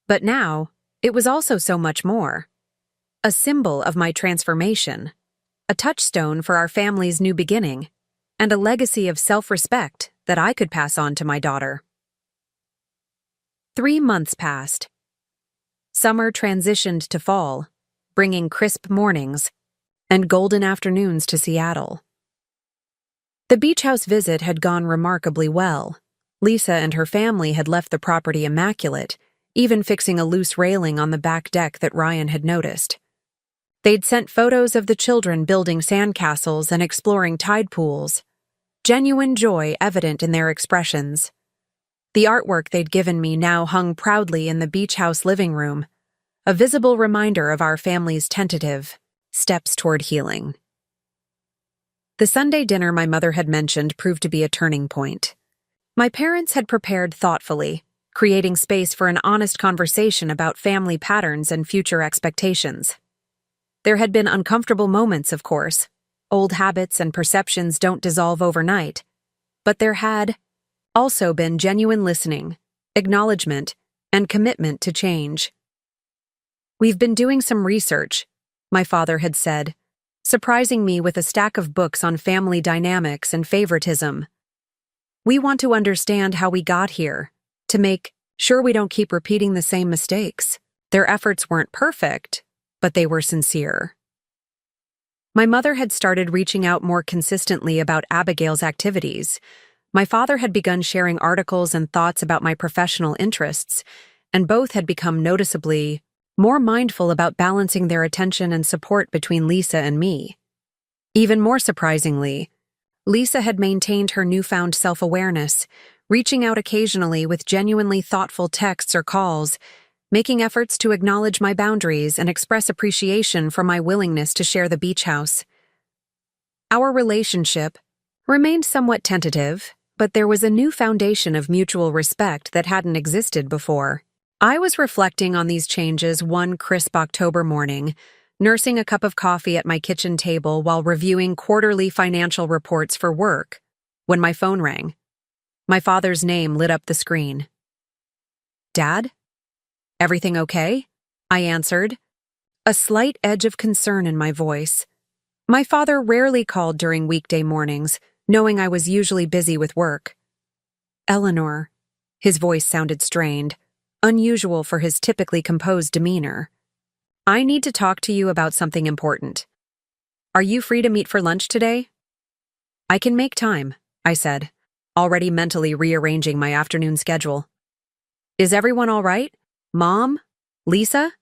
but now it was also so much more. A symbol of my transformation, a touchstone for our family's new beginning, and a legacy of self-respect that I could pass on to my daughter. 3 months passed. Summer transitioned to fall, bringing crisp mornings and golden afternoons to Seattle. The beach house visit had gone remarkably well. Lisa and her family had left the property immaculate, even fixing a loose railing on the back deck that Ryan had noticed. They'd sent photos of the children building sandcastles and exploring tide pools, genuine joy evident in their expressions. The artwork they'd given me now hung proudly in the beach house living room, a visible reminder of our family's tentative steps toward healing. The Sunday dinner my mother had mentioned proved to be a turning point. My parents had prepared thoughtfully, creating space for an honest conversation about family patterns and future expectations. There had been uncomfortable moments, of course. Old habits and perceptions don't dissolve overnight. But there had also been genuine listening, acknowledgement, and commitment to change. "We've been doing some research," my father had said, surprising me with a stack of books on family dynamics and favoritism. "We want to understand how we got here, to make sure we don't keep repeating the same mistakes." Their efforts weren't perfect, but they were sincere. My mother had started reaching out more consistently about Abigail's activities. My father had begun sharing articles and thoughts about my professional interests, and both had become noticeably more mindful about balancing their attention and support between Lisa and me. Even more surprisingly, Lisa had maintained her newfound self-awareness, reaching out occasionally with genuinely thoughtful texts or calls, making efforts to acknowledge my boundaries and express appreciation for my willingness to share the beach house. Our relationship remained somewhat tentative, but there was a new foundation of mutual respect that hadn't existed before. I was reflecting on these changes one crisp October morning, nursing a cup of coffee at my kitchen table while reviewing quarterly financial reports for work, when my phone rang. My father's name lit up the screen. "Dad? Everything okay?" I answered, a slight edge of concern in my voice. My father rarely called during weekday mornings, knowing I was usually busy with work. "Eleanor," his voice sounded strained, unusual for his typically composed demeanor. "I need to talk to you about something important. Are you free to meet for lunch today?" "I can make time," I said, already mentally rearranging my afternoon schedule. "Is everyone all right? Mom? Lisa?"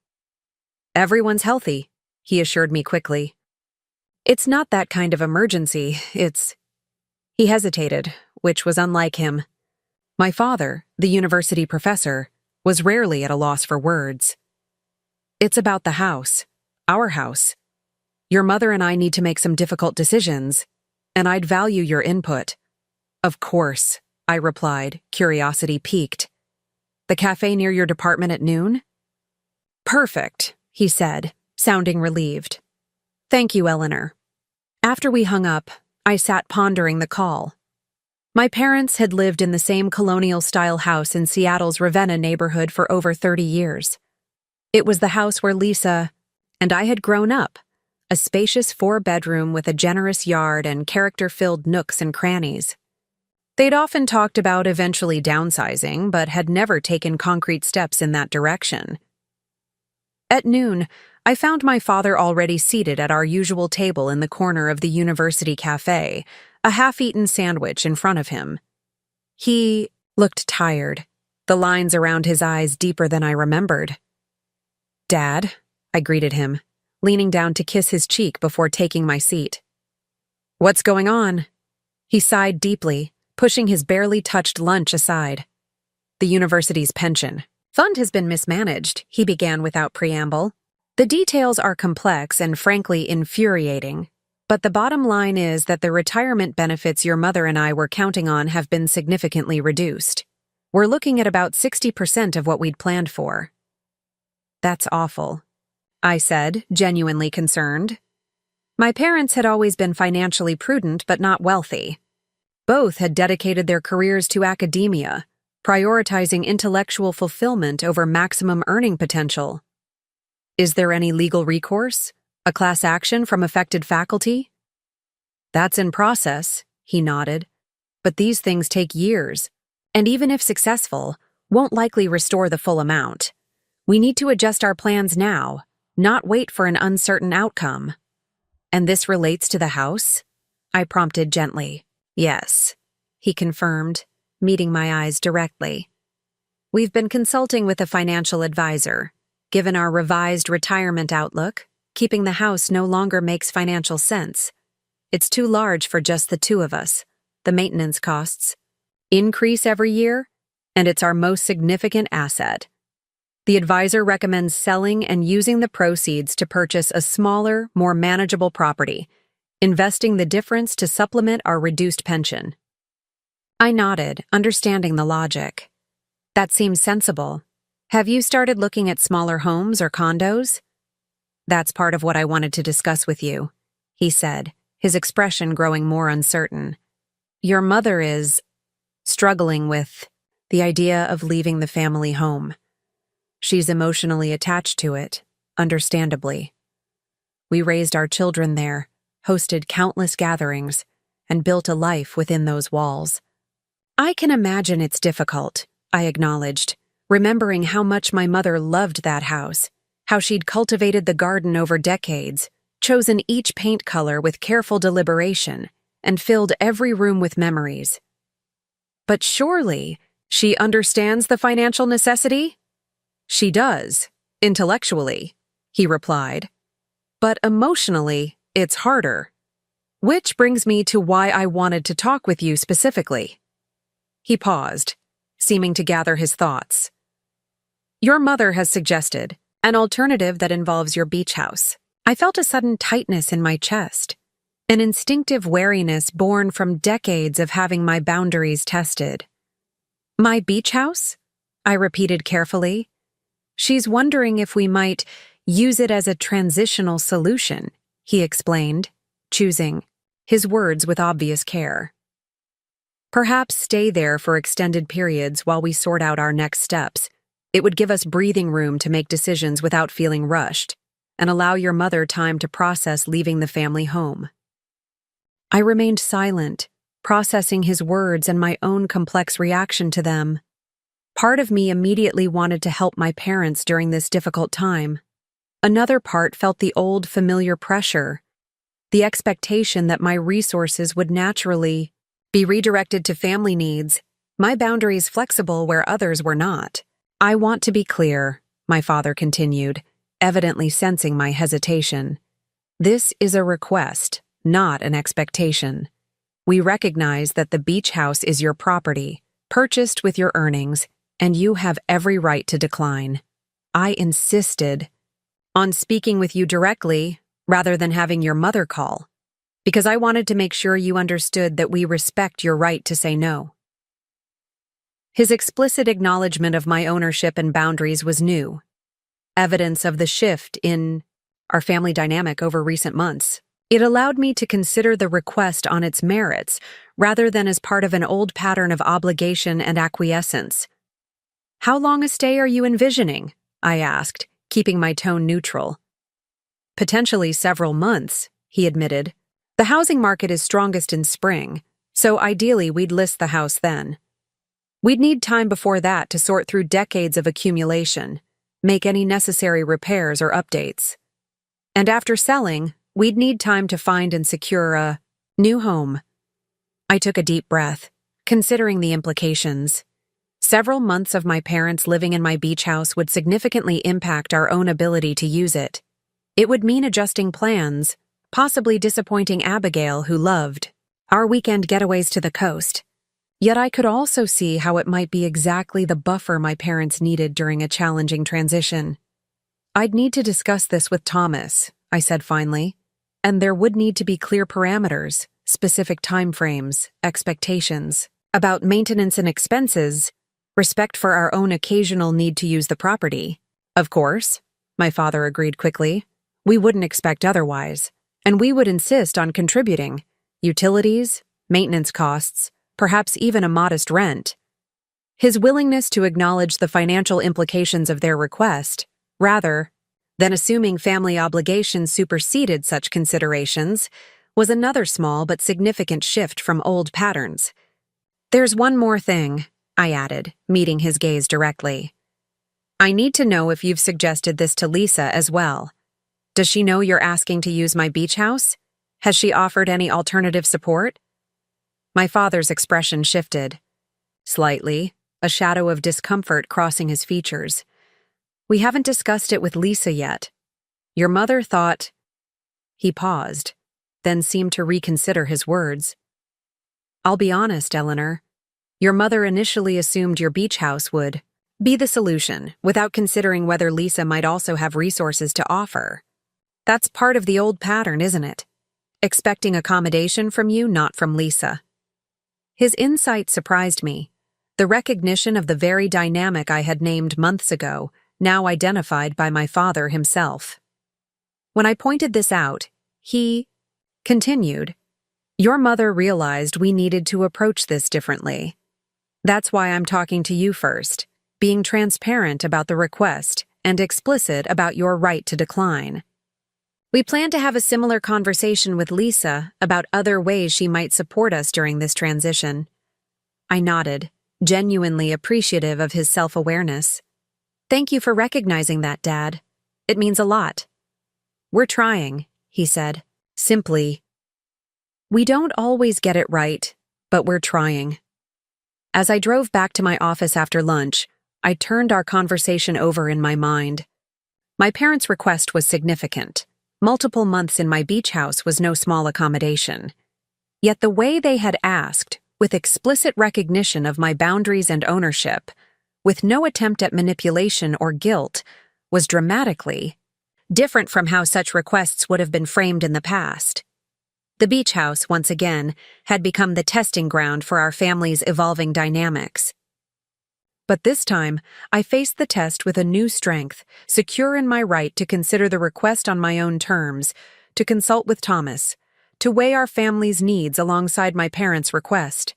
"Everyone's healthy," he assured me quickly. "It's not that kind of emergency, it's—" He hesitated, which was unlike him. My father, the university professor, was rarely at a loss for words. "It's about the house, our house. Your mother and I need to make some difficult decisions, and I'd value your input." "Of course," I replied, curiosity piqued. "The cafe near your department at noon?" "Perfect," he said, sounding relieved. "Thank you, Eleanor." After we hung up, I sat pondering the call. My parents had lived in the same colonial-style house in Seattle's Ravenna neighborhood for over 30 years. It was the house where Lisa and I had grown up, a spacious 4-bedroom with a generous yard and character-filled nooks and crannies. They'd often talked about eventually downsizing, but had never taken concrete steps in that direction. At noon, I found my father already seated at our usual table in the corner of the university cafe, a half-eaten sandwich in front of him. He looked tired, the lines around his eyes deeper than I remembered. "Dad," I greeted him, leaning down to kiss his cheek before taking my seat. "What's going on?" He sighed deeply, pushing his barely touched lunch aside. "The university's pension fund has been mismanaged," he began without preamble. "The details are complex and frankly infuriating, but the bottom line is that the retirement benefits your mother and I were counting on have been significantly reduced. We're looking at about 60% of what we'd planned for." "That's awful," I said, genuinely concerned. My parents had always been financially prudent but not wealthy. Both had dedicated their careers to academia, prioritizing intellectual fulfillment over maximum earning potential. "Is there any legal recourse? A class action from affected faculty?" "That's in process," he nodded. "But these things take years, and even if successful, won't likely restore the full amount. We need to adjust our plans now, not wait for an uncertain outcome." "And this relates to the house?" I prompted gently. "Yes," he confirmed, meeting my eyes directly. "We've been consulting with a financial advisor. Given our revised retirement outlook, keeping the house no longer makes financial sense. It's too large for just the two of us. The maintenance costs increase every year, and it's our most significant asset. The advisor recommends selling and using the proceeds to purchase a smaller, more manageable property, investing the difference to supplement our reduced pension." I nodded, understanding the logic. "That seems sensible. Have you started looking at smaller homes or condos?" "That's part of what I wanted to discuss with you," he said, his expression growing more uncertain. "Your mother is struggling with the idea of leaving the family home. She's emotionally attached to it, understandably. We raised our children there, hosted countless gatherings, and built a life within those walls. I can imagine it's difficult," I acknowledged, remembering how much my mother loved that house, how she'd cultivated the garden over decades, chosen each paint color with careful deliberation, and filled every room with memories. "But surely, she understands the financial necessity?" "She does, intellectually," he replied. "But emotionally, it's harder. Which brings me to why I wanted to talk with you specifically." He paused, seeming to gather his thoughts. "Your mother has suggested an alternative that involves your beach house." I felt a sudden tightness in my chest, an instinctive wariness born from decades of having my boundaries tested. "My beach house?" I repeated carefully. "She's wondering if we might use it as a transitional solution," he explained, choosing his words with obvious care. "Perhaps stay there for extended periods while we sort out our next steps. It would give us breathing room to make decisions without feeling rushed, and allow your mother time to process leaving the family home." I remained silent, processing his words and my own complex reaction to them. Part of me immediately wanted to help my parents during this difficult time. Another part felt the old, familiar pressure, the expectation that my resources would naturally be redirected to family needs, my boundaries flexible where others were not. "I want to be clear," my father continued, evidently sensing my hesitation. "This is a request, not an expectation. We recognize that the beach house is your property, purchased with your earnings, and you have every right to decline. I insisted on speaking with you directly rather than having your mother call, because I wanted to make sure you understood that we respect your right to say no." His explicit acknowledgement of my ownership and boundaries was new, evidence of the shift in our family dynamic over recent months. It allowed me to consider the request on its merits rather than as part of an old pattern of obligation and acquiescence. "How long a stay are you envisioning?" I asked, keeping my tone neutral. "Potentially several months," he admitted. "The housing market is strongest in spring, so ideally we'd list the house then. We'd need time before that to sort through decades of accumulation, make any necessary repairs or updates. And after selling, we'd need time to find and secure a new home. I took a deep breath, considering the implications. Several months of my parents living in my beach house would significantly impact our own ability to use it. It would mean adjusting plans, possibly disappointing Abigail, who loved our weekend getaways to the coast. Yet I could also see how it might be exactly the buffer my parents needed during a challenging transition. I'd need to discuss this with Thomas, I said finally, and there would need to be clear parameters, specific timeframes, expectations, about maintenance and expenses, respect for our own occasional need to use the property. Of course, my father agreed quickly. We wouldn't expect otherwise, and we would insist on contributing utilities, maintenance costs, perhaps even a modest rent. His willingness to acknowledge the financial implications of their request, rather than assuming family obligations superseded such considerations, was another small but significant shift from old patterns. "There's one more thing," I added, meeting his gaze directly. "I need to know if you've suggested this to Lisa as well. Does she know you're asking to use my beach house? Has she offered any alternative support?" My father's expression shifted. Slightly, a shadow of discomfort crossing his features. "We haven't discussed it with Lisa yet. Your mother thought—" He paused, then seemed to reconsider his words. "I'll be honest, Eleanor. Your mother initially assumed your beach house would be the solution, without considering whether Lisa might also have resources to offer. That's part of the old pattern, isn't it? Expecting accommodation from you, not from Lisa." His insight surprised me. The recognition of the very dynamic I had named months ago, now identified by my father himself. When I pointed this out, he continued, "Your mother realized we needed to approach this differently. That's why I'm talking to you first, being transparent about the request and explicit about your right to decline. We plan to have a similar conversation with Lisa about other ways she might support us during this transition." I nodded, genuinely appreciative of his self-awareness. "Thank you for recognizing that, Dad. It means a lot." "We're trying," he said, simply. "We don't always get it right, but we're trying." As I drove back to my office after lunch, I turned our conversation over in my mind. My parents' request was significant. Multiple months in my beach house was no small accommodation. Yet the way they had asked, with explicit recognition of my boundaries and ownership, with no attempt at manipulation or guilt, was dramatically different from how such requests would have been framed in the past. The beach house, once again, had become the testing ground for our family's evolving dynamics. But this time, I faced the test with a new strength, secure in my right to consider the request on my own terms, to consult with Thomas, to weigh our family's needs alongside my parents' request.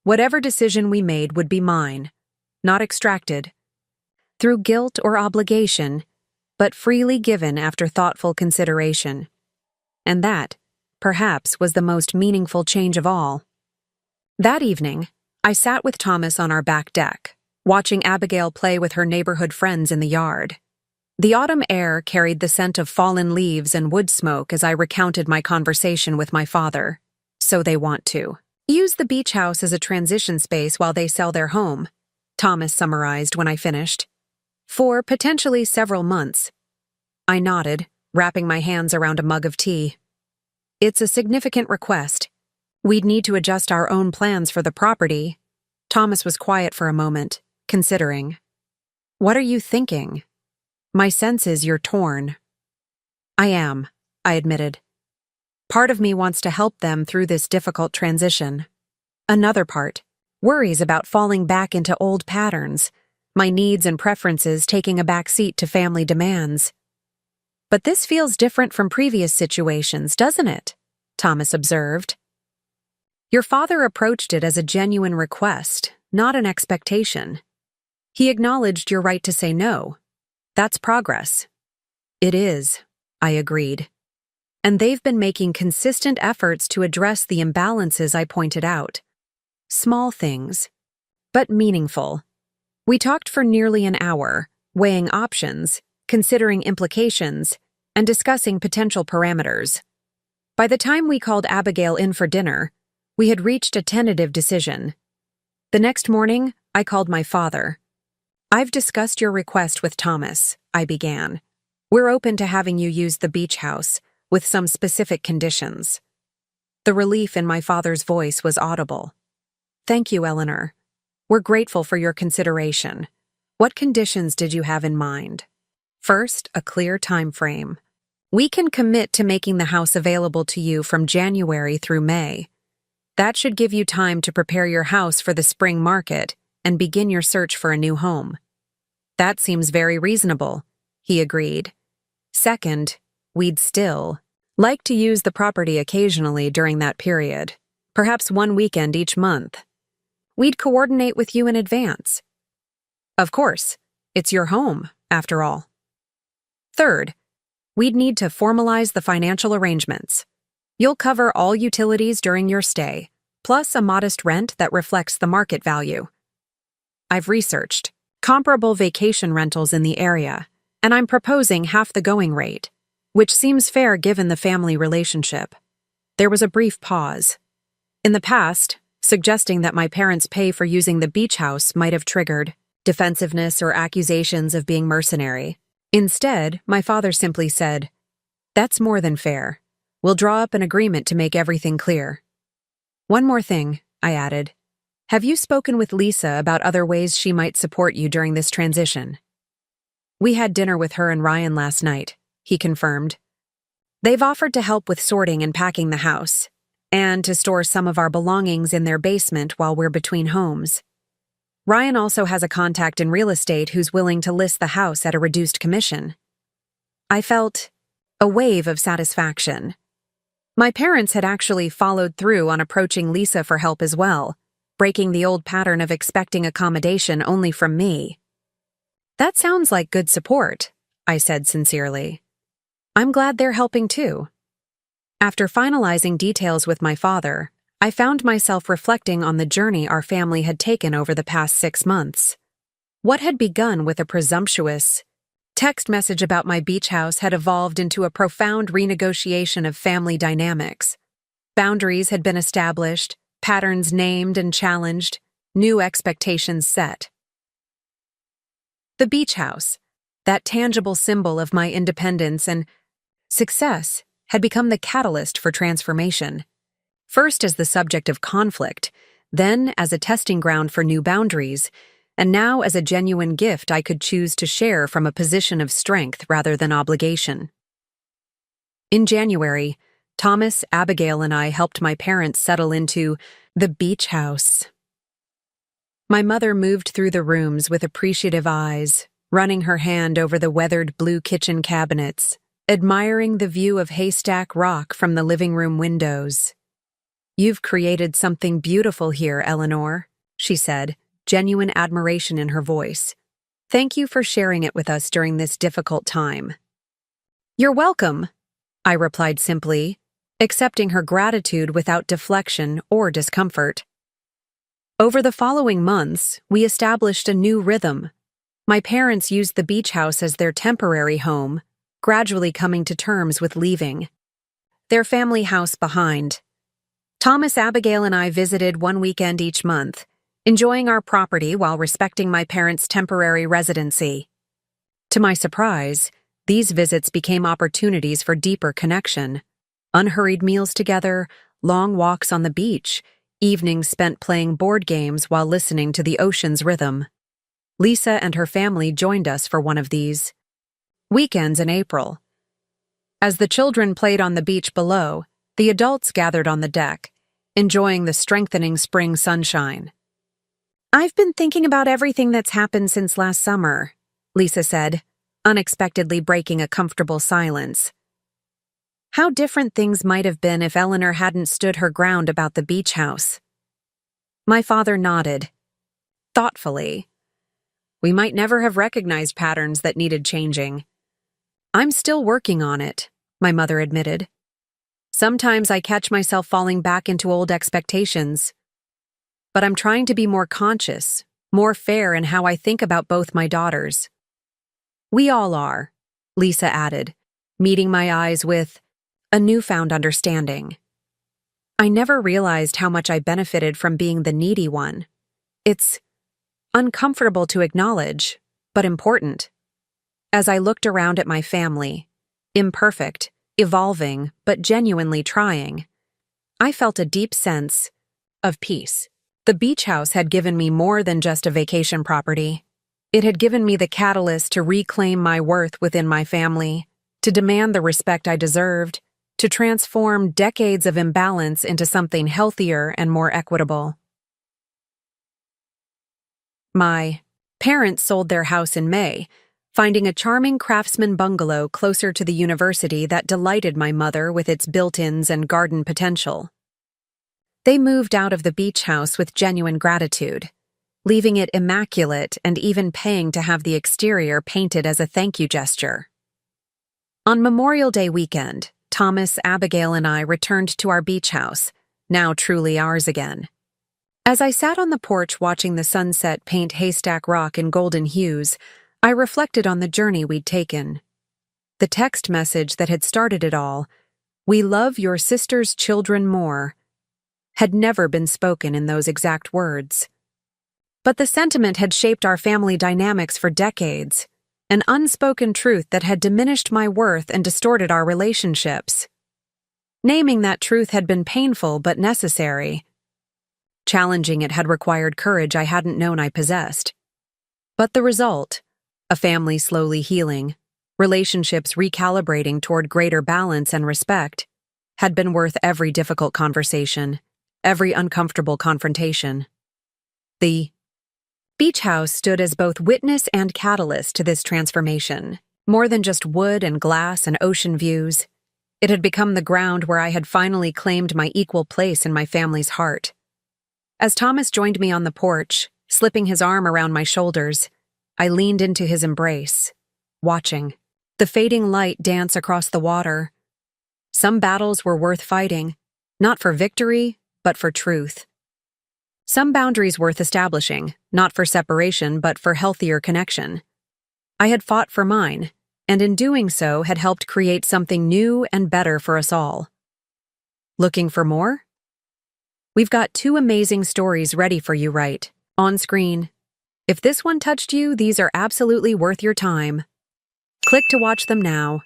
Whatever decision we made would be mine, not extracted through guilt or obligation, but freely given after thoughtful consideration. And that, perhaps, was the most meaningful change of all. That evening, I sat with Thomas on our back deck, watching Abigail play with her neighborhood friends in the yard. The autumn air carried the scent of fallen leaves and wood smoke as I recounted my conversation with my father. "So they want to use the beach house as a transition space while they sell their home," Thomas summarized when I finished. "For potentially several months." I nodded, wrapping my hands around a mug of tea. "It's a significant request. We'd need to adjust our own plans for the property." Thomas was quiet for a moment, considering. "What are you thinking? My sense is you're torn." "I am," I admitted. "Part of me wants to help them through this difficult transition. Another part worries about falling back into old patterns, my needs and preferences taking a back seat to family demands." "But this feels different from previous situations, doesn't it?" Thomas observed. "Your father approached it as a genuine request, not an expectation. He acknowledged your right to say no. That's progress." "It is," I agreed. "And they've been making consistent efforts to address the imbalances I pointed out. Small things, but meaningful." We talked for nearly an hour, weighing options, considering implications, and discussing potential parameters. By the time we called Abigail in for dinner, we had reached a tentative decision. The next morning, I called my father. "I've discussed your request with Thomas," I began. "We're open to having you use the beach house, with some specific conditions." The relief in my father's voice was audible. "Thank you, Eleanor. We're grateful for your consideration. What conditions did you have in mind?" "First, a clear time frame. We can commit to making the house available to you from January through May. That should give you time to prepare your house for the spring market and begin your search for a new home." "That seems very reasonable," he agreed. "Second, we'd still like to use the property occasionally during that period, perhaps one weekend each month. We'd coordinate with you in advance. Of course, it's your home, after all. Third, we'd need to formalize the financial arrangements. You'll cover all utilities during your stay, plus a modest rent that reflects the market value. I've researched comparable vacation rentals in the area, and I'm proposing half the going rate, which seems fair given the family relationship." There was a brief pause. In the past, suggesting that my parents pay for using the beach house might have triggered defensiveness or accusations of being mercenary. Instead, my father simply said, "That's more than fair. We'll draw up an agreement to make everything clear." "One more thing," I added. "Have you spoken with Lisa about other ways she might support you during this transition?" "We had dinner with her and Ryan last night," he confirmed. "They've offered to help with sorting and packing the house, and to store some of our belongings in their basement while we're between homes. Ryan also has a contact in real estate who's willing to list the house at a reduced commission." I felt a wave of satisfaction. My parents had actually followed through on approaching Lisa for help as well, breaking the old pattern of expecting accommodation only from me. "That sounds like good support," I said sincerely. "I'm glad they're helping too." After finalizing details with my father, I found myself reflecting on the journey our family had taken over the past 6 months. What had begun with a presumptuous text message about my beach house had evolved into a profound renegotiation of family dynamics. Boundaries had been established, patterns named and challenged, new expectations set. The beach house, that tangible symbol of my independence and success, had become the catalyst for transformation. First as the subject of conflict, then as a testing ground for new boundaries, and now as a genuine gift I could choose to share from a position of strength rather than obligation. In January, Thomas, Abigail, and I helped my parents settle into the beach house. My mother moved through the rooms with appreciative eyes, running her hand over the weathered blue kitchen cabinets, admiring the view of Haystack Rock from the living room windows. "You've created something beautiful here, Eleanor," she said, genuine admiration in her voice. "Thank you for sharing it with us during this difficult time." "You're welcome," I replied simply, accepting her gratitude without deflection or discomfort. Over the following months, we established a new rhythm. My parents used the beach house as their temporary home, gradually coming to terms with leaving their family house behind. Thomas, Abigail, and I visited one weekend each month, enjoying our property while respecting my parents' temporary residency. To my surprise, these visits became opportunities for deeper connection. Unhurried meals together, long walks on the beach, evenings spent playing board games while listening to the ocean's rhythm. Lisa and her family joined us for one of these weekends in April. As the children played on the beach below, the adults gathered on the deck, enjoying the strengthening spring sunshine. "I've been thinking about everything that's happened since last summer," Lisa said, unexpectedly breaking a comfortable silence. How different things might have been if Eleanor hadn't stood her ground about the beach house. My father nodded, thoughtfully. "We might never have recognized patterns that needed changing." "I'm still working on it," my mother admitted. "Sometimes I catch myself falling back into old expectations. But I'm trying to be more conscious, more fair in how I think about both my daughters." We all are, Lisa added, meeting my eyes with a newfound understanding. I never realized how much I benefited from being the needy one. It's uncomfortable to acknowledge, but important. As I looked around at my family, imperfect, evolving, but genuinely trying, I felt a deep sense of peace. The beach house had given me more than just a vacation property. It had given me the catalyst to reclaim my worth within my family, to demand the respect I deserved, to transform decades of imbalance into something healthier and more equitable. My parents sold their house in May, finding a charming craftsman bungalow closer to the university that delighted my mother with its built-ins and garden potential. They moved out of the beach house with genuine gratitude, leaving it immaculate and even paying to have the exterior painted as a thank you gesture. On Memorial Day weekend, Thomas, Abigail, and I returned to our beach house, now truly ours again. As I sat on the porch watching the sunset paint Haystack Rock in golden hues, I reflected on the journey we'd taken. The text message that had started it all, "We love your sister's children more," had never been spoken in those exact words. But the sentiment had shaped our family dynamics for decades, an unspoken truth that had diminished my worth and distorted our relationships. Naming that truth had been painful but necessary. Challenging it had required courage I hadn't known I possessed. But the result, a family slowly healing, relationships recalibrating toward greater balance and respect, had been worth every difficult conversation, every uncomfortable confrontation. The beach house stood as both witness and catalyst to this transformation. More than just wood and glass and ocean views, it had become the ground where I had finally claimed my equal place in my family's heart. As Thomas joined me on the porch, slipping his arm around my shoulders, I leaned into his embrace, watching the fading light dance across the water. Some battles were worth fighting, not for victory, but for truth. Some boundaries worth establishing, not for separation, but for healthier connection. I had fought for mine, and in doing so had helped create something new and better for us all. Looking for more? We've got 2 amazing stories ready for you right on screen. If this one touched you, these are absolutely worth your time. Click to watch them now.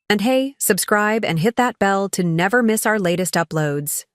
And hey, subscribe and hit that bell to never miss our latest uploads.